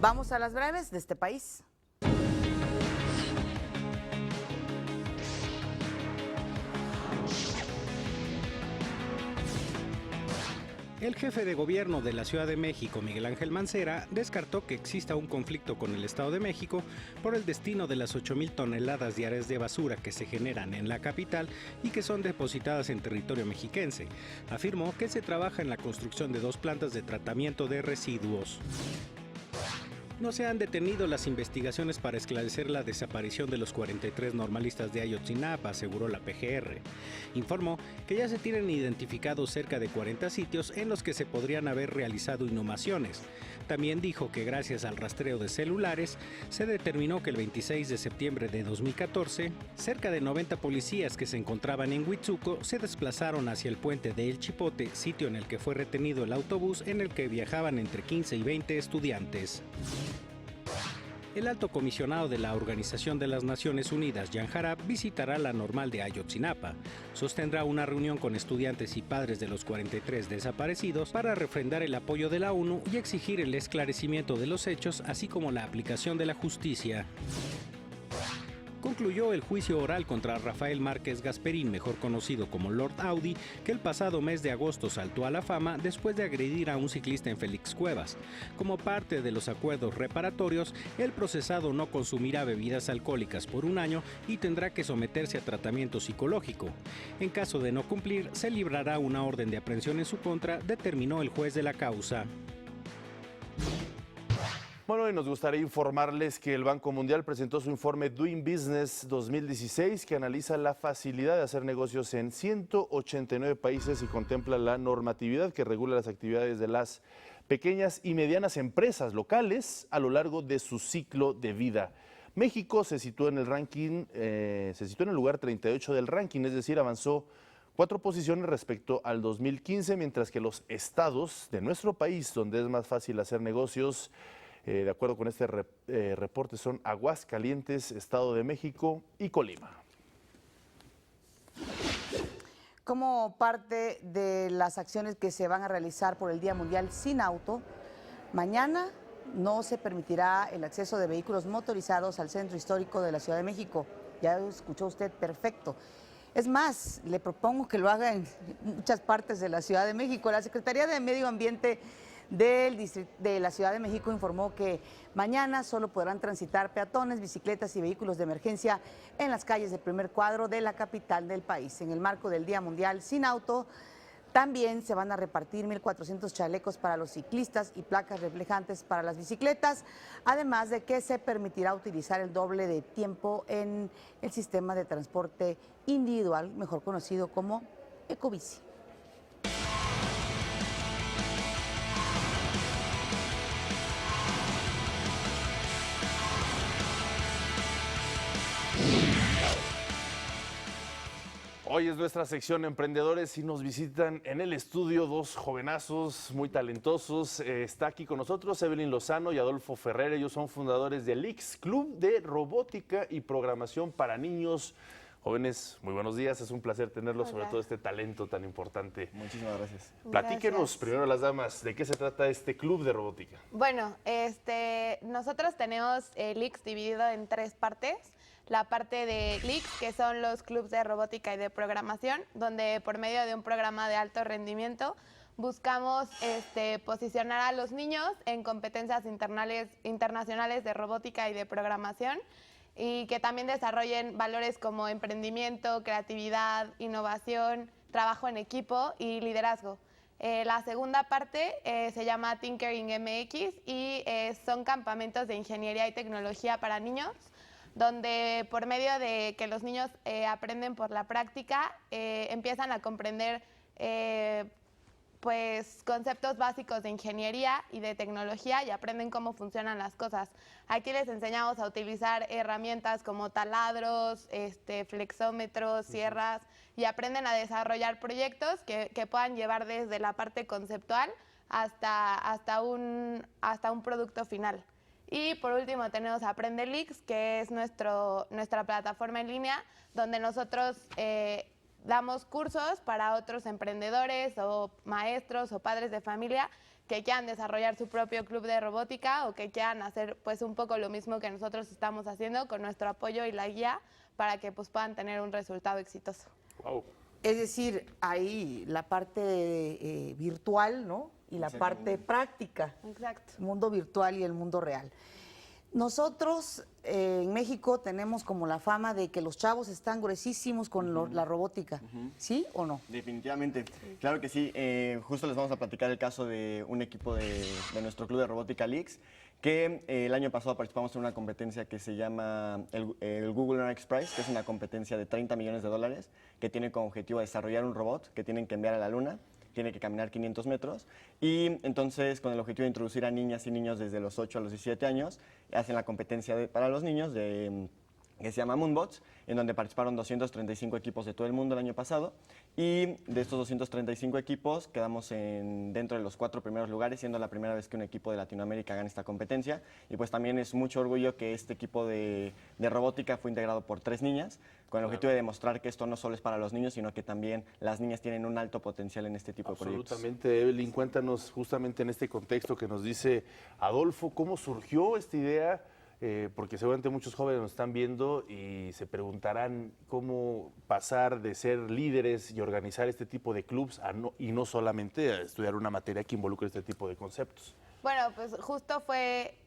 Vamos a las breves de este país. El jefe de gobierno de la Ciudad de México, Miguel Ángel Mancera, descartó que exista un conflicto con el Estado de México por el destino de las 8,000 toneladas diarias de basura que se generan en la capital y que son depositadas en territorio mexiquense. Afirmó que se trabaja en la construcción de 2 plantas de tratamiento de residuos. No se han detenido las investigaciones para esclarecer la desaparición de los 43 normalistas de Ayotzinapa, aseguró la PGR. Informó que ya se tienen identificados cerca de 40 sitios en los que se podrían haber realizado inhumaciones. También dijo que gracias al rastreo de celulares, se determinó que el 26 de septiembre de 2014, cerca de 90 policías que se encontraban en Huitzuco se desplazaron hacia el puente de El Chipote, sitio en el que fue retenido el autobús en el que viajaban entre 15 y 20 estudiantes. El alto comisionado de la Organización de las Naciones Unidas, Jan Jarab, visitará la Normal de Ayotzinapa. Sostendrá una reunión con estudiantes y padres de los 43 desaparecidos para refrendar el apoyo de la ONU y exigir el esclarecimiento de los hechos, así como la aplicación de la justicia. Concluyó el juicio oral contra Rafael Márquez Gasperín, mejor conocido como Lord Audi, que el pasado mes de agosto saltó a la fama después de agredir a un ciclista en Félix Cuevas. Como parte de los acuerdos reparatorios, el procesado no consumirá bebidas alcohólicas por 1 año y tendrá que someterse a tratamiento psicológico. En caso de no cumplir, se librará una orden de aprehensión en su contra, determinó el juez de la causa. Bueno, y nos gustaría informarles que el Banco Mundial presentó su informe Doing Business 2016, que analiza la facilidad de hacer negocios en 189 países y contempla la normatividad que regula las actividades de las pequeñas y medianas empresas locales a lo largo de su ciclo de vida. México se situó en el ranking, se situó en el lugar 38 del ranking, es decir, avanzó 4 posiciones respecto al 2015, mientras que los estados de nuestro país, donde es más fácil hacer negocios, de acuerdo con este reporte, son Aguascalientes, Estado de México y Colima. Como parte de las acciones que se van a realizar por el Día Mundial Sin Auto, mañana no se permitirá el acceso de vehículos motorizados al centro histórico de la Ciudad de México. Ya escuchó usted, perfecto. Es más, le propongo que lo haga en muchas partes de la Ciudad de México. La Secretaría de Medio Ambiente de la Ciudad de México informó que mañana solo podrán transitar peatones, bicicletas y vehículos de emergencia en las calles del primer cuadro de la capital del país. En el marco del Día Mundial Sin Auto, también se van a repartir 1,400 chalecos para los ciclistas y placas reflejantes para las bicicletas, además de que se permitirá utilizar el doble de tiempo en el sistema de transporte individual, mejor conocido como Ecobici. Hoy es nuestra sección Emprendedores y nos visitan en el estudio 2 jovenazos muy talentosos. Está aquí con nosotros Evelyn Lozano y Adolfo Ferrer. Ellos son fundadores del LIX, Club de Robótica y Programación para Niños. Jóvenes, muy buenos días. Es un placer tenerlos, sobre todo este talento tan importante. Muchísimas gracias. Platíquenos, primero las damas, ¿de qué se trata este Club de Robótica? Bueno, nosotros tenemos el LIX dividido en 3 partes. La parte de LIX, que son los clubes de robótica y de programación, donde por medio de un programa de alto rendimiento buscamos posicionar a los niños en competencias internacionales de robótica y de programación. y que también desarrollen valores como emprendimiento, creatividad, innovación, trabajo en equipo y liderazgo. La segunda parte se llama Tinkering MX y son campamentos de ingeniería y tecnología para niños, donde por medio de que los niños aprenden por la práctica, empiezan a comprender pues conceptos básicos de ingeniería y de tecnología y aprenden cómo funcionan las cosas. Aquí les enseñamos a utilizar herramientas como taladros, flexómetros, sierras, y aprenden a desarrollar proyectos que puedan llevar desde la parte conceptual hasta un producto final. Y por último tenemos AprendeLix, que es nuestra plataforma en línea, donde nosotros damos cursos para otros emprendedores o maestros o padres de familia que quieran desarrollar su propio club de robótica o que quieran hacer pues un poco lo mismo que nosotros estamos haciendo con nuestro apoyo y la guía para que pues puedan tener un resultado exitoso. Wow. Es decir, ahí la parte virtual, ¿no? Y la parte práctica. Exacto. El mundo virtual y el mundo real. Nosotros en México tenemos como la fama de que los chavos están gruesísimos con la robótica, ¿sí o no? Definitivamente, claro que sí. Justo les vamos a platicar el caso de un equipo de nuestro club de robótica Leaks, que el año pasado participamos en una competencia que se llama el Google Earn X Prize, que es una competencia de $30 millones que tiene como objetivo desarrollar un robot que tienen que enviar a la luna. Tiene que caminar 500 metros y entonces con el objetivo de introducir a niñas y niños desde los 8 a los 17 años, hacen la competencia para los niños que se llama Moonbots, en donde participaron 235 equipos de todo el mundo el año pasado y de estos 235 equipos quedamos dentro de los 4 primeros lugares, siendo la primera vez que un equipo de Latinoamérica gana esta competencia y pues también es mucho orgullo que este equipo de robótica fue integrado por 3 niñas con el objetivo de demostrar que esto no solo es para los niños, sino que también las niñas tienen un alto potencial en este tipo de proyectos. Absolutamente, Evelyn, cuéntanos justamente en este contexto que nos dice Adolfo, ¿cómo surgió esta idea? Porque seguramente muchos jóvenes nos están viendo y se preguntarán cómo pasar de ser líderes y organizar este tipo de clubs y no solamente a estudiar una materia que involucre este tipo de conceptos. Bueno, pues justo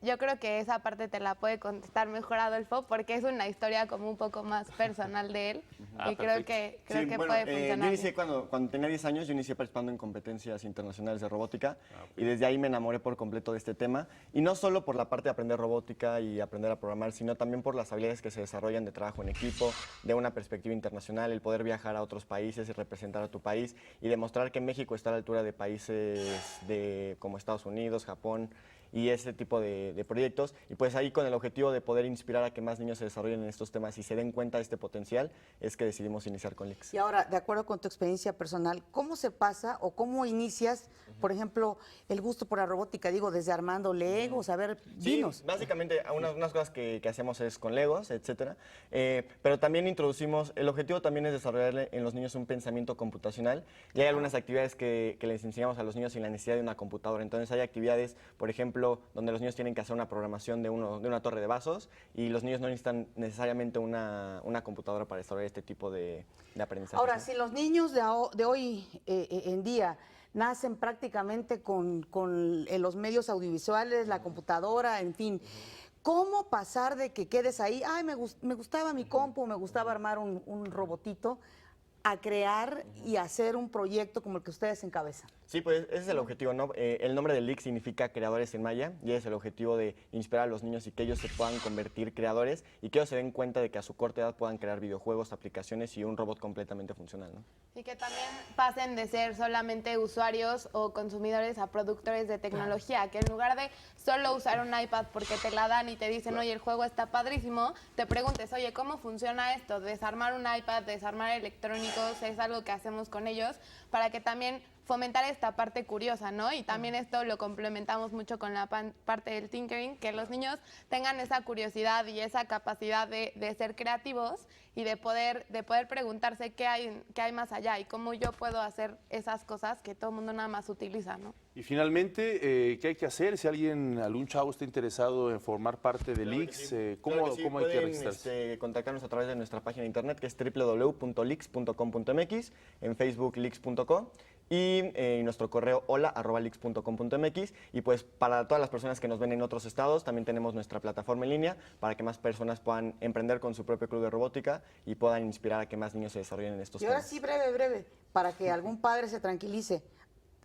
yo creo que esa parte te la puede contestar mejor Adolfo, porque es una historia como un poco más personal de él y creo que puede funcionar. Yo inicié cuando tenía 10 años, yo inicié participando en competencias internacionales de robótica y desde ahí me enamoré por completo de este tema y no solo por la parte de aprender robótica y aprender a programar, sino también por las habilidades que se desarrollan de trabajo en equipo, de una perspectiva internacional, el poder viajar a otros países y representar a tu país y demostrar que México está a la altura de países como Estados Unidos, Japón y ese tipo de proyectos y pues ahí con el objetivo de poder inspirar a que más niños se desarrollen en estos temas y se den cuenta de este potencial es que decidimos iniciar con Leaks. Y ahora, de acuerdo con tu experiencia personal, ¿cómo se pasa o cómo inicias, por ejemplo, el gusto por la robótica? Digo, desde armando Legos, a ver, dinos. Sí, básicamente unas cosas que hacemos es con Legos, etcétera, pero también introducimos, el objetivo también es desarrollarle en los niños un pensamiento computacional y hay algunas actividades que les enseñamos a los niños sin la necesidad de una computadora. Entonces hay actividades, por ejemplo, donde los niños tienen que hacer una programación de una torre de vasos y los niños no necesitan necesariamente una computadora para desarrollar este tipo de aprendizaje. Ahora, si los niños de hoy en día nacen prácticamente con los medios audiovisuales, la computadora, en fin, ¿cómo pasar de que quedes ahí, ay, me gustaba mi compu, me gustaba armar un robotito, a crear y hacer un proyecto como el que ustedes encabezan? Sí, pues ese es el objetivo, ¿no? El nombre de Leaks significa creadores en maya y es el objetivo de inspirar a los niños y que ellos se puedan convertir creadores y que ellos se den cuenta de que a su corta edad puedan crear videojuegos, aplicaciones y un robot completamente funcional, ¿no? Y que también pasen de ser solamente usuarios o consumidores a productores de tecnología, que en lugar de solo usar un iPad porque te la dan y te dicen, oye, el juego está padrísimo, te preguntes, oye, ¿cómo funciona esto? Desarmar un iPad, desarmar electrónicos, es algo que hacemos con ellos para que también fomentar esta parte curiosa, ¿no? Y también esto lo complementamos mucho con la parte del tinkering, que los niños tengan esa curiosidad y esa capacidad de ser creativos y de poder preguntarse qué hay más allá y cómo yo puedo hacer esas cosas que todo el mundo nada más utiliza, ¿no? Y finalmente, ¿qué hay que hacer? Si algún chavo está interesado en formar parte de Leaks, ¿cómo hay que registrarse? Contactarnos a través de nuestra página de internet que es www.leaks.com.mx, en Facebook leaks.co y nuestro correo hola@lix.com.mx. Y pues para todas las personas que nos ven en otros estados, también tenemos nuestra plataforma en línea para que más personas puedan emprender con su propio club de robótica y puedan inspirar a que más niños se desarrollen en estos Y ahora temas. sí, breve, para que algún padre se tranquilice.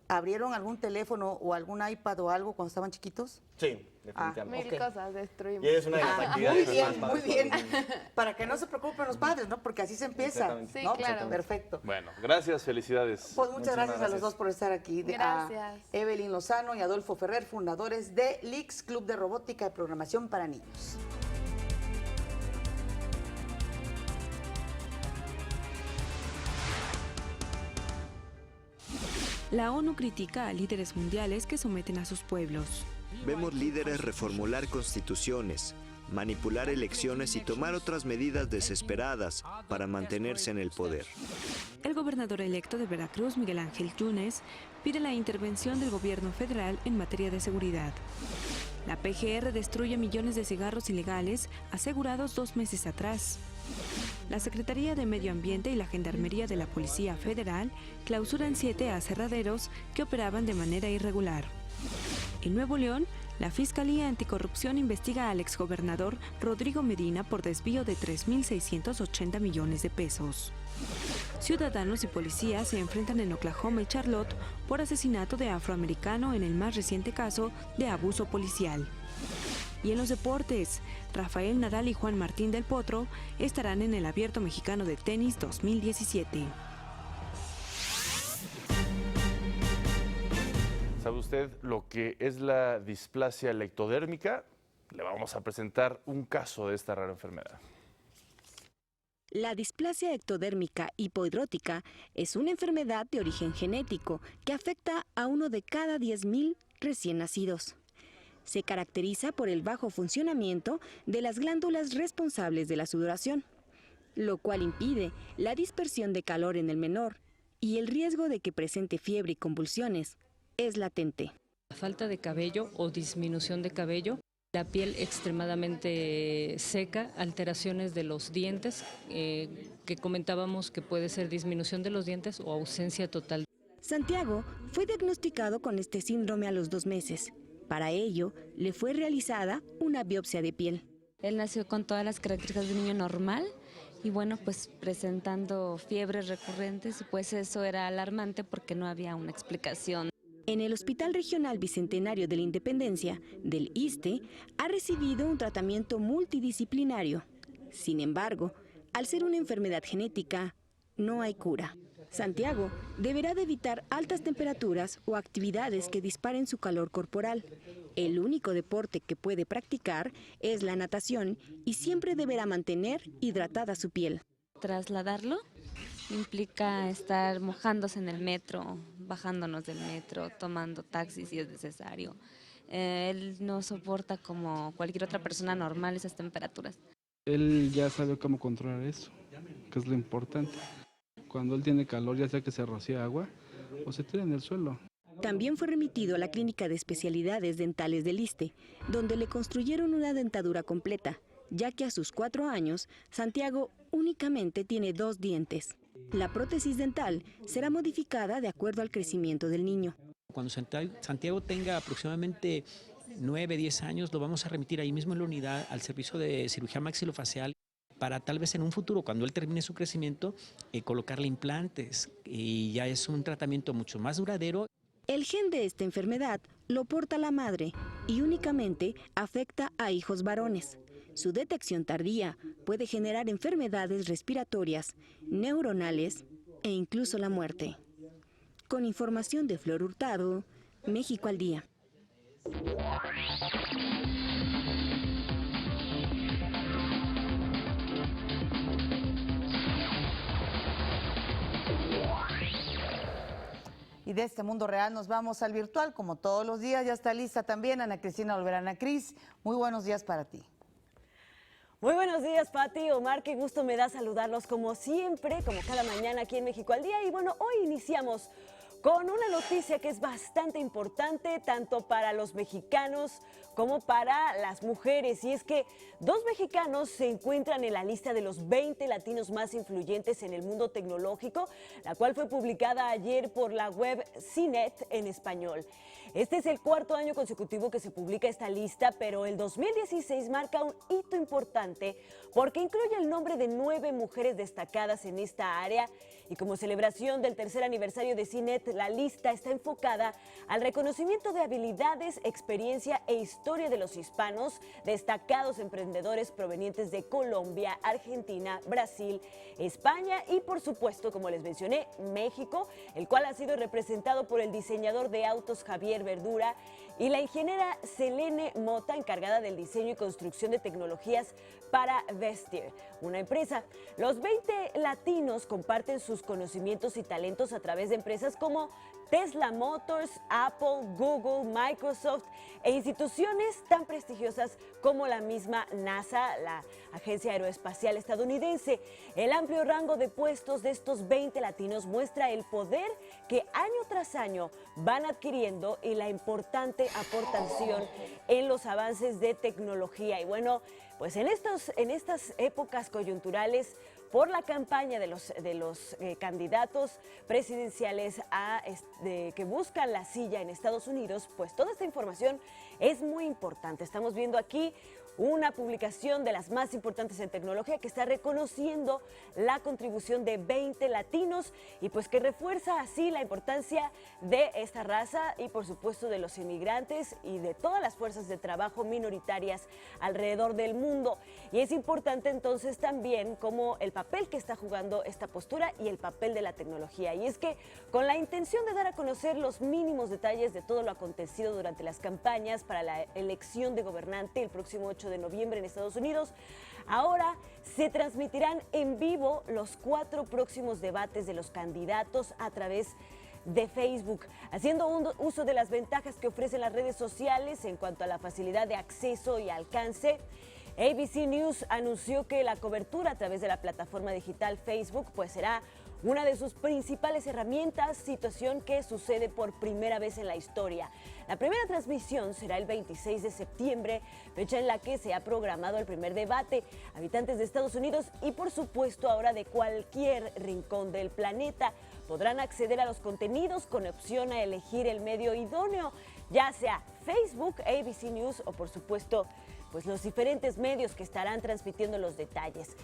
¿Abrieron algún teléfono o algún iPad o algo cuando estaban chiquitos? Sí, definitivamente. Mil cosas destruimos. Y es una de las actividades muy bien, más padres muy bien. para los niños. Para que no se preocupen los padres, ¿no? Porque así se empieza. Exactamente. ¿no? Sí, claro. Perfecto. Bueno, gracias, felicidades. Pues muchas gracias a los dos por estar aquí. Gracias. A Evelyn Lozano y Adolfo Ferrer, fundadores de LIX, Club de Robótica y Programación para Niños. La ONU critica a líderes mundiales que someten a sus pueblos. Vemos líderes reformular constituciones, manipular elecciones y tomar otras medidas desesperadas para mantenerse en el poder. El gobernador electo de Veracruz, Miguel Ángel Yunes, pide la intervención del gobierno federal en materia de seguridad. La PGR destruye millones de cigarros ilegales asegurados 2 meses atrás. La Secretaría de Medio Ambiente y la Gendarmería de la Policía Federal clausuran 7 aserraderos que operaban de manera irregular. En Nuevo León, la Fiscalía Anticorrupción investiga al exgobernador Rodrigo Medina por desvío de 3.680 millones de pesos. Ciudadanos y policías se enfrentan en Oklahoma y Charlotte por asesinato de afroamericano en el más reciente caso de abuso policial. Y en los deportes, Rafael Nadal y Juan Martín del Potro estarán en el Abierto Mexicano de Tenis 2017. ¿Sabe usted lo que es la displasia ectodérmica? Le vamos a presentar un caso de esta rara enfermedad. La displasia ectodérmica hipohidrótica es una enfermedad de origen genético que afecta a 1 de cada 10.000 recién nacidos. Se caracteriza por el bajo funcionamiento de las glándulas responsables de la sudoración, lo cual impide la dispersión de calor en el menor y el riesgo de que presente fiebre y convulsiones es latente. La falta de cabello o disminución de cabello, la piel extremadamente seca, alteraciones de los dientes, que comentábamos que puede ser disminución de los dientes o ausencia total. Santiago fue diagnosticado con este síndrome a los 2 meses. Para ello, le fue realizada una biopsia de piel. Él nació con todas las características de un niño normal y bueno, pues presentando fiebres recurrentes y pues eso era alarmante porque no había una explicación. En el Hospital Regional Bicentenario de la Independencia, del ISSSTE, ha recibido un tratamiento multidisciplinario. Sin embargo, al ser una enfermedad genética, no hay cura. Santiago deberá de evitar altas temperaturas o actividades que disparen su calor corporal. El único deporte que puede practicar es la natación y siempre deberá mantener hidratada su piel. Trasladarlo implica estar mojándose en el metro, bajándonos del metro, tomando taxis si es necesario. Él no soporta como cualquier otra persona normal esas temperaturas. Él ya sabe cómo controlar eso, que es lo importante. Cuando él tiene calor, ya sea que se rocía agua o se tira en el suelo. También fue remitido a la Clínica de Especialidades Dentales del ISSSTE, donde le construyeron una dentadura completa, ya que a sus 4 años, Santiago únicamente tiene 2 dientes. La prótesis dental será modificada de acuerdo al crecimiento del niño. Cuando Santiago tenga aproximadamente 9, 10 años, lo vamos a remitir ahí mismo en la unidad al servicio de cirugía maxilofacial para tal vez en un futuro, cuando él termine su crecimiento, colocarle implantes. Y ya es un tratamiento mucho más duradero. El gen de esta enfermedad lo porta la madre y únicamente afecta a hijos varones. Su detección tardía puede generar enfermedades respiratorias, neuronales e incluso la muerte. Con información de Flor Hurtado, México al Día. Y de este mundo real nos vamos al virtual, como todos los días. Ya está lista también Ana Cristina Olvera. Ana Cris, muy buenos días para ti. Muy buenos días, Pati, Omar, qué gusto me da saludarlos como siempre, como cada mañana aquí en México al Día. Y bueno, hoy iniciamos con una noticia que es bastante importante tanto para los mexicanos como para las mujeres, y es que 2 mexicanos se encuentran en la lista de los 20 latinos más influyentes en el mundo tecnológico, la cual fue publicada ayer por la web CNET en español. Este es el 4º año consecutivo que se publica esta lista, pero el 2016 marca un hito importante porque incluye el nombre de 9 mujeres destacadas en esta área, y como celebración del 3er aniversario de CNET, la lista está enfocada al reconocimiento de habilidades, experiencia e historia de los hispanos, destacados emprendedores provenientes de Colombia, Argentina, Brasil, España y, por supuesto, como les mencioné, México, el cual ha sido representado por el diseñador de autos Javier Verdura y la ingeniera Selene Mota, encargada del diseño y construcción de tecnologías para Vestir, una empresa. Los 20 latinos comparten sus conocimientos y talentos a través de empresas como Tesla Motors, Apple, Google, Microsoft e instituciones tan prestigiosas como la misma NASA, la Agencia Aeroespacial Estadounidense. El amplio rango de puestos de estos 20 latinos muestra el poder que año tras año van adquiriendo y la importante aportación en los avances de tecnología. Y bueno, pues en estas épocas coyunturales, por la campaña de los candidatos presidenciales que buscan la silla en Estados Unidos, pues toda esta información es muy importante. Estamos viendo aquí una publicación de las más importantes en tecnología que está reconociendo la contribución de 20 latinos y pues que refuerza así la importancia de esta raza y por supuesto de los inmigrantes y de todas las fuerzas de trabajo minoritarias alrededor del mundo. Y es importante entonces también como el papel que está jugando esta postura y el papel de la tecnología. Y es que con la intención de dar a conocer los mínimos detalles de todo lo acontecido durante las campañas para la elección de gobernante el próximo 8 de noviembre en Estados Unidos, ahora se transmitirán en vivo los 4 próximos debates de los candidatos a través de Facebook, haciendo uso de las ventajas que ofrecen las redes sociales en cuanto a la facilidad de acceso y alcance. ABC News anunció que la cobertura a través de la plataforma digital Facebook pues será una de sus principales herramientas, situación que sucede por primera vez en la historia. La primera transmisión será el 26 de septiembre, fecha en la que se ha programado el primer debate. Habitantes de Estados Unidos y por supuesto ahora de cualquier rincón del planeta podrán acceder a los contenidos con opción a elegir el medio idóneo, ya sea Facebook, ABC News o por supuesto pues los diferentes medios que estarán transmitiendo los detalles.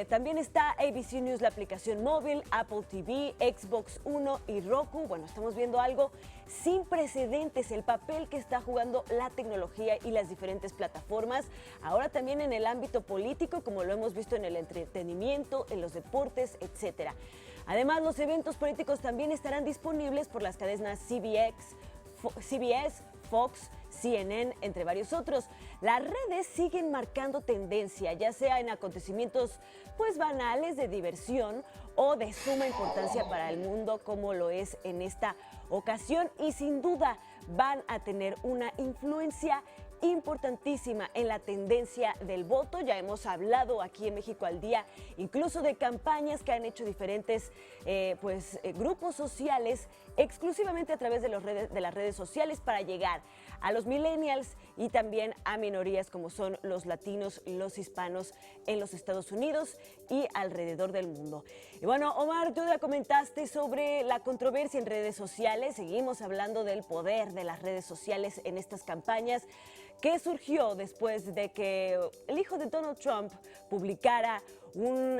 También está ABC News, la aplicación móvil, Apple TV, Xbox One y Roku. Bueno, estamos viendo algo sin precedentes, el papel que está jugando la tecnología y las diferentes plataformas, ahora también en el ámbito político, como lo hemos visto en el entretenimiento, en los deportes, etcétera. Además, los eventos políticos también estarán disponibles por las cadenas CBS, Fox, CNN, entre varios otros. Las redes siguen marcando tendencia, ya sea en acontecimientos pues banales de diversión o de suma importancia para el mundo, como lo es en esta ocasión, y sin duda van a tener una influencia importantísima en la tendencia del voto. Ya hemos hablado aquí en México al Día incluso de campañas que han hecho diferentes grupos sociales exclusivamente a través de las redes sociales para llegar a los millennials y también a minorías como son los latinos, los hispanos en los Estados Unidos y alrededor del mundo. Y bueno, Omar, tú ya comentaste sobre la controversia en redes sociales. Seguimos hablando del poder de las redes sociales en estas campañas, que surgió después de que el hijo de Donald Trump publicara un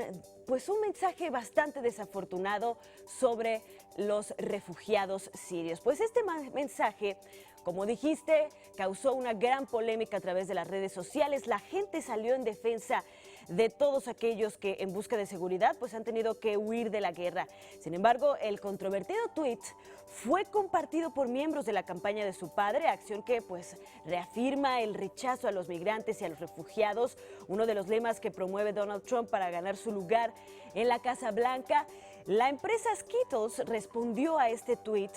mensaje bastante desafortunado sobre los refugiados sirios. Pues este mensaje, como dijiste, causó una gran polémica a través de las redes sociales. La gente salió en defensa de todos aquellos que en busca de seguridad pues han tenido que huir de la guerra. Sin embargo, el controvertido tuit fue compartido por miembros de la campaña de su padre, acción que pues reafirma el rechazo a los migrantes y a los refugiados, uno de los lemas que promueve Donald Trump para ganar su lugar en la Casa Blanca. La empresa Skittles respondió a este tuit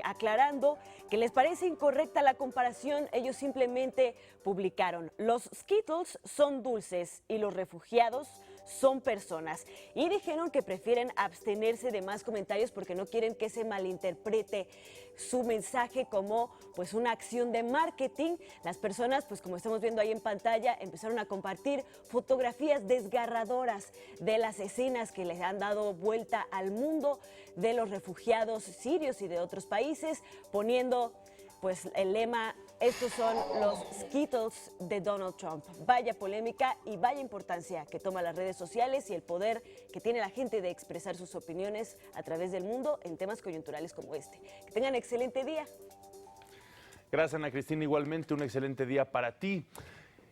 aclarando que les parece incorrecta la comparación. Ellos simplemente publicaron: los Skittles son dulces y los refugiados son personas. Y dijeron que prefieren abstenerse de más comentarios porque no quieren que se malinterprete su mensaje como pues una acción de marketing. Las personas, pues como estamos viendo ahí en pantalla, empezaron a compartir fotografías desgarradoras de las escenas que les han dado vuelta al mundo de los refugiados sirios y de otros países, poniendo pues el lema: estos son los Skittles de Donald Trump. Vaya polémica y vaya importancia que toman las redes sociales y el poder que tiene la gente de expresar sus opiniones a través del mundo en temas coyunturales como este. Que tengan excelente día. Gracias, Ana Cristina. Igualmente, un excelente día para ti.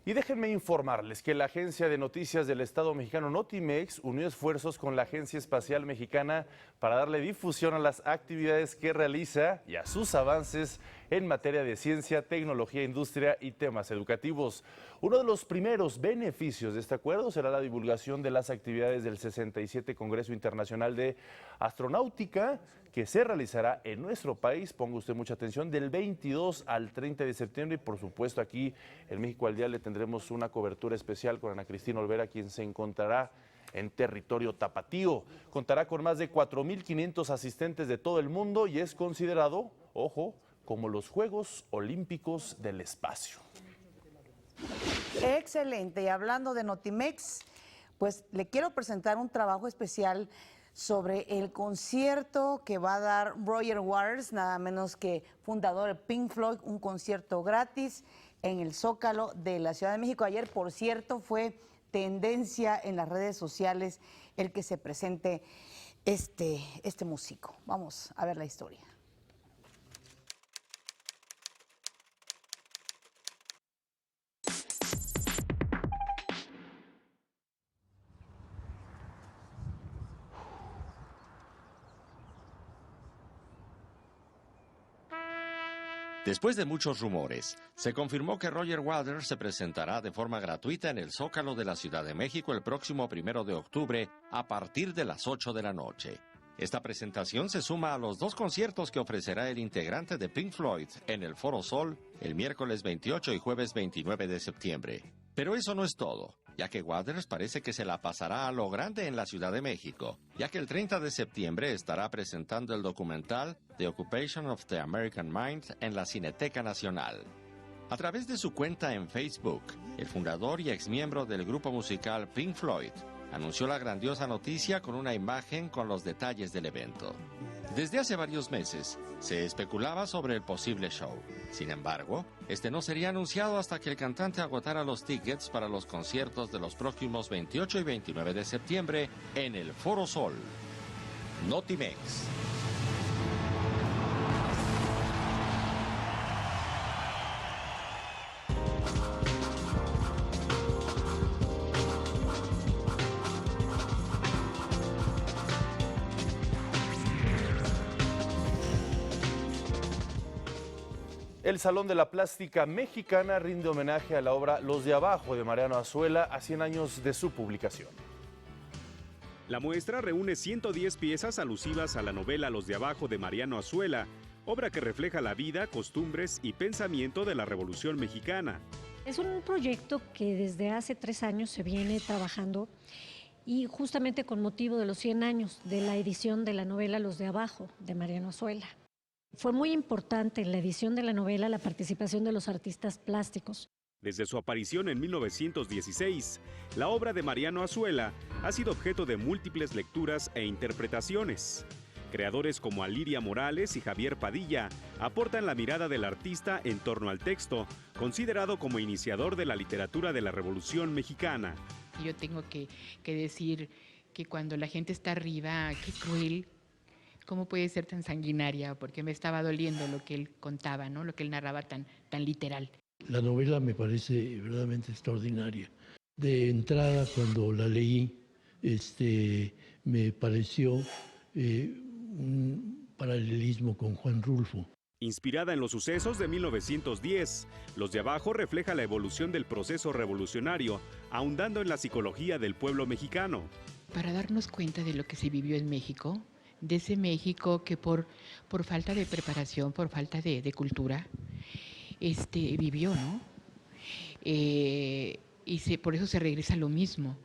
Y déjenme informarles que la agencia de noticias del Estado mexicano Notimex unió esfuerzos con la Agencia Espacial Mexicana para darle difusión a las actividades que realiza y a sus avances en materia de ciencia, tecnología, industria y temas educativos. Uno de los primeros beneficios de este acuerdo será la divulgación de las actividades del 67 Congreso Internacional de Astronáutica, que se realizará en nuestro país, ponga usted mucha atención, del 22 al 30 de septiembre. Y por supuesto aquí en México al Día le tendremos una cobertura especial con Ana Cristina Olvera, quien se encontrará en territorio tapatío. Contará con más de 4.500 asistentes de todo el mundo y es considerado, ojo, como los Juegos Olímpicos del Espacio. Excelente. Y hablando de Notimex, pues le quiero presentar un trabajo especial sobre el concierto que va a dar Roger Waters, nada menos que fundador de Pink Floyd, un concierto gratis en el Zócalo de la Ciudad de México. Ayer, por cierto, fue tendencia en las redes sociales el que se presente este músico. Vamos a ver la historia. Después de muchos rumores, se confirmó que Roger Waters se presentará de forma gratuita en el Zócalo de la Ciudad de México el próximo 1 de octubre a partir de las 8 de la noche. Esta presentación se suma a los 2 conciertos que ofrecerá el integrante de Pink Floyd en el Foro Sol el miércoles 28 y jueves 29 de septiembre. Pero eso no es todo, ya que Waters parece que se la pasará a lo grande en la Ciudad de México, ya que el 30 de septiembre estará presentando el documental The Occupation of the American Mind en la Cineteca Nacional. A través de su cuenta en Facebook, el fundador y exmiembro del grupo musical Pink Floyd anunció la grandiosa noticia con una imagen con los detalles del evento. Desde hace varios meses, se especulaba sobre el posible show. Sin embargo, este no sería anunciado hasta que el cantante agotara los tickets para los conciertos de los próximos 28 y 29 de septiembre en el Foro Sol. Notimex. El Salón de la Plástica Mexicana rinde homenaje a la obra Los de Abajo de Mariano Azuela a 100 años de su publicación. La muestra reúne 110 piezas alusivas a la novela Los de Abajo de Mariano Azuela, obra que refleja la vida, costumbres y pensamiento de la Revolución Mexicana. Es un proyecto que desde hace 3 años se viene trabajando y justamente con motivo de los 100 años de la edición de la novela Los de Abajo de Mariano Azuela. Fue muy importante en la edición de la novela la participación de los artistas plásticos. Desde su aparición en 1916, la obra de Mariano Azuela ha sido objeto de múltiples lecturas e interpretaciones. Creadores como Aliria Morales y Javier Padilla aportan la mirada del artista en torno al texto, considerado como iniciador de la literatura de la Revolución Mexicana. Yo tengo que decir que cuando la gente está arriba, qué cruel. ¿Cómo puede ser tan sanguinaria? Porque me estaba doliendo lo que él contaba, ¿no? Lo que él narraba tan literal. La novela me parece verdaderamente extraordinaria. De entrada, cuando la leí, me pareció un paralelismo con Juan Rulfo. Inspirada en los sucesos de 1910, Los de Abajo refleja la evolución del proceso revolucionario, ahondando en la psicología del pueblo mexicano. Para darnos cuenta de lo que se vivió en México, de ese México que por falta de preparación, por falta de cultura, vivió, ¿no? Por eso se regresa a lo mismo.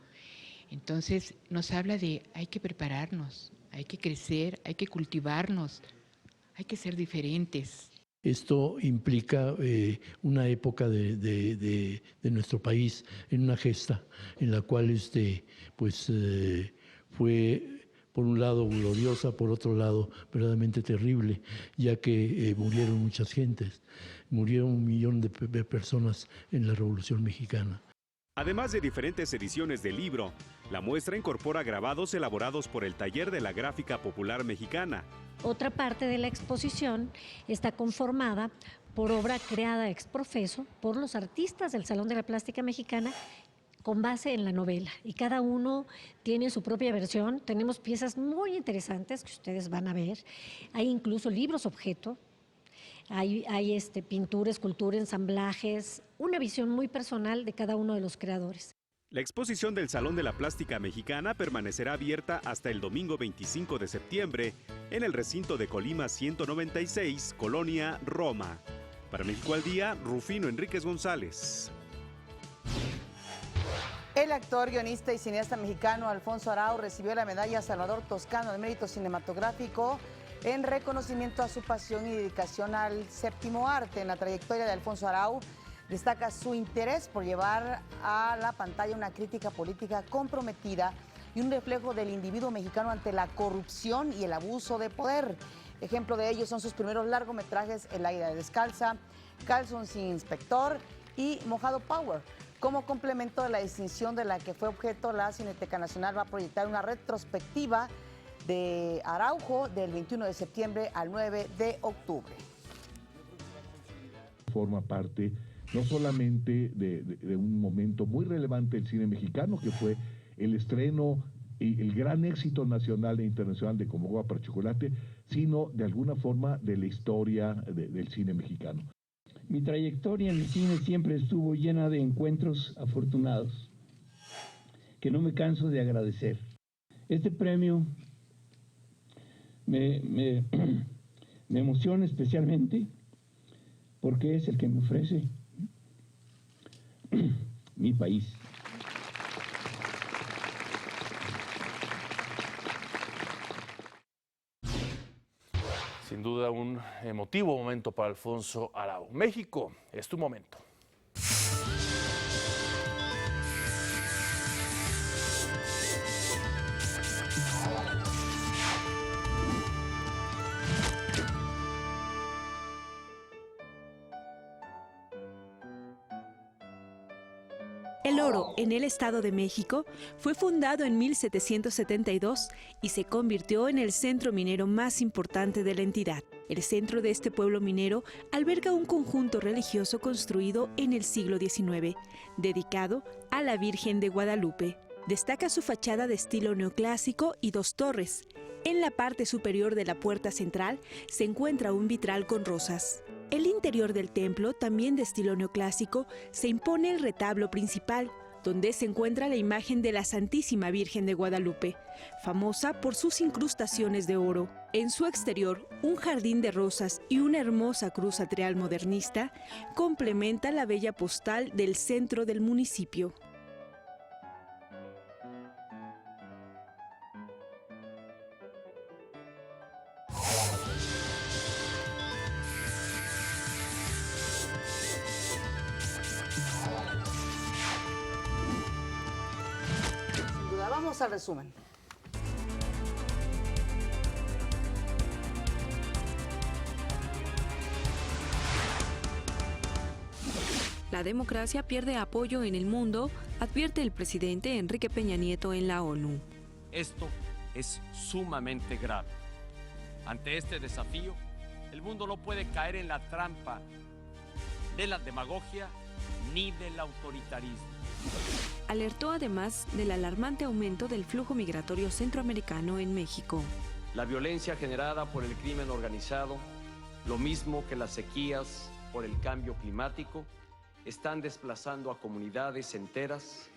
Entonces nos habla de hay que prepararnos, hay que crecer, hay que cultivarnos, hay que ser diferentes. Esto implica una época de nuestro país en una gesta en la cual fue por un lado gloriosa, por otro lado verdaderamente terrible, ya que murieron muchas gentes, murieron 1 millón de personas en la Revolución Mexicana. Además de diferentes ediciones del libro, la muestra incorpora grabados elaborados por el Taller de la Gráfica Popular Mexicana. Otra parte de la exposición está conformada por obra creada ex profeso por los artistas del Salón de la Plástica Mexicana con base en la novela, y cada uno tiene su propia versión. Tenemos piezas muy interesantes que ustedes van a ver. Hay incluso libros objeto, hay pintura, escultura, ensamblajes, una visión muy personal de cada uno de los creadores. La exposición del Salón de la Plástica Mexicana permanecerá abierta hasta el domingo 25 de septiembre en el recinto de Colima 196, Colonia, Roma. Para México al Día, Rufino Enríquez González. El actor, guionista y cineasta mexicano Alfonso Arau recibió la medalla Salvador Toscano de Mérito Cinematográfico en reconocimiento a su pasión y dedicación al séptimo arte. En la trayectoria de Alfonso Arau destaca su interés por llevar a la pantalla una crítica política comprometida y un reflejo del individuo mexicano ante la corrupción y el abuso de poder. Ejemplo de ello son sus primeros largometrajes El Águila Descalza, Calzón sin Inspector y Mojado Power. Como complemento de la distinción de la que fue objeto, la Cineteca Nacional va a proyectar una retrospectiva de Araujo del 21 de septiembre al 9 de octubre. Forma parte no solamente de un momento muy relevante del cine mexicano, que fue el estreno y el gran éxito nacional e internacional de Como Agua para Chocolate, sino de alguna forma de la historia del cine mexicano. Mi trayectoria en el cine siempre estuvo llena de encuentros afortunados, que no me canso de agradecer. Este premio me emociona especialmente porque es el que me ofrece mi país. Sin duda un emotivo momento para Alfonso Arau. México, es tu momento. El Oro, en el Estado de México, fue fundado en 1772 y se convirtió en el centro minero más importante de la entidad. El centro de este pueblo minero alberga un conjunto religioso construido en el siglo XIX, dedicado a la Virgen de Guadalupe. Destaca su fachada de estilo neoclásico y 2 torres. En la parte superior de la puerta central se encuentra un vitral con rosas. El interior del templo, también de estilo neoclásico, se impone el retablo principal, donde se encuentra la imagen de la Santísima Virgen de Guadalupe, famosa por sus incrustaciones de oro. En su exterior, un jardín de rosas y una hermosa cruz atrial modernista complementa la bella postal del centro del municipio. Vamos al resumen. La democracia pierde apoyo en el mundo, advierte el presidente Enrique Peña Nieto en la ONU. Esto es sumamente grave. Ante este desafío, el mundo no puede caer en la trampa de la demagogia ni del autoritarismo. Alertó además del alarmante aumento del flujo migratorio centroamericano en México. La violencia generada por el crimen organizado, lo mismo que las sequías por el cambio climático, están desplazando a comunidades enteras.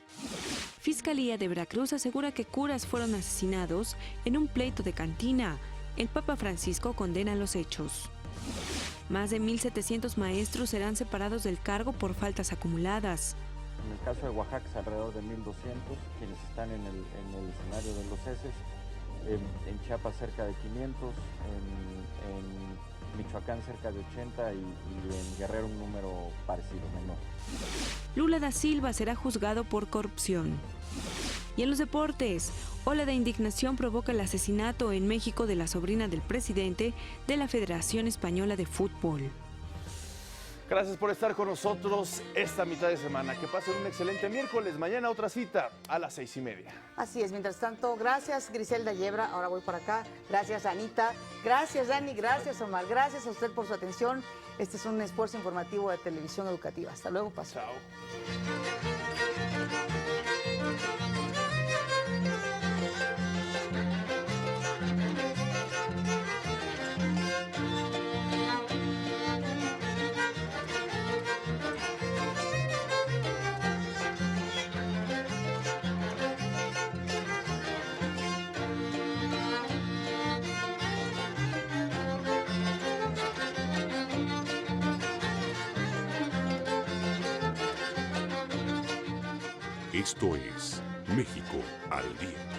Fiscalía de Veracruz asegura que curas fueron asesinados en un pleito de cantina. El Papa Francisco condena los hechos. Más de 1.700 maestros serán separados del cargo por faltas acumuladas. En el caso de Oaxaca es alrededor de 1.200 quienes están en el escenario de los heces. En Chiapas cerca de 500, en Michoacán cerca de 80 y en Guerrero un número parecido, menor. Lula da Silva será juzgado por corrupción. Y en los deportes, ola de indignación provoca el asesinato en México de la sobrina del presidente de la Federación Española de Fútbol. Gracias por estar con nosotros esta mitad de semana. Que pasen un excelente miércoles. Mañana otra cita a las 6:30. Así es. Mientras tanto, gracias Griselda Yebra. Ahora voy para acá. Gracias Anita. Gracias Dani. Gracias Omar. Gracias a usted por su atención. Este es un esfuerzo informativo de Televisión Educativa. Hasta luego. Paso. Chao. Esto es México al Día.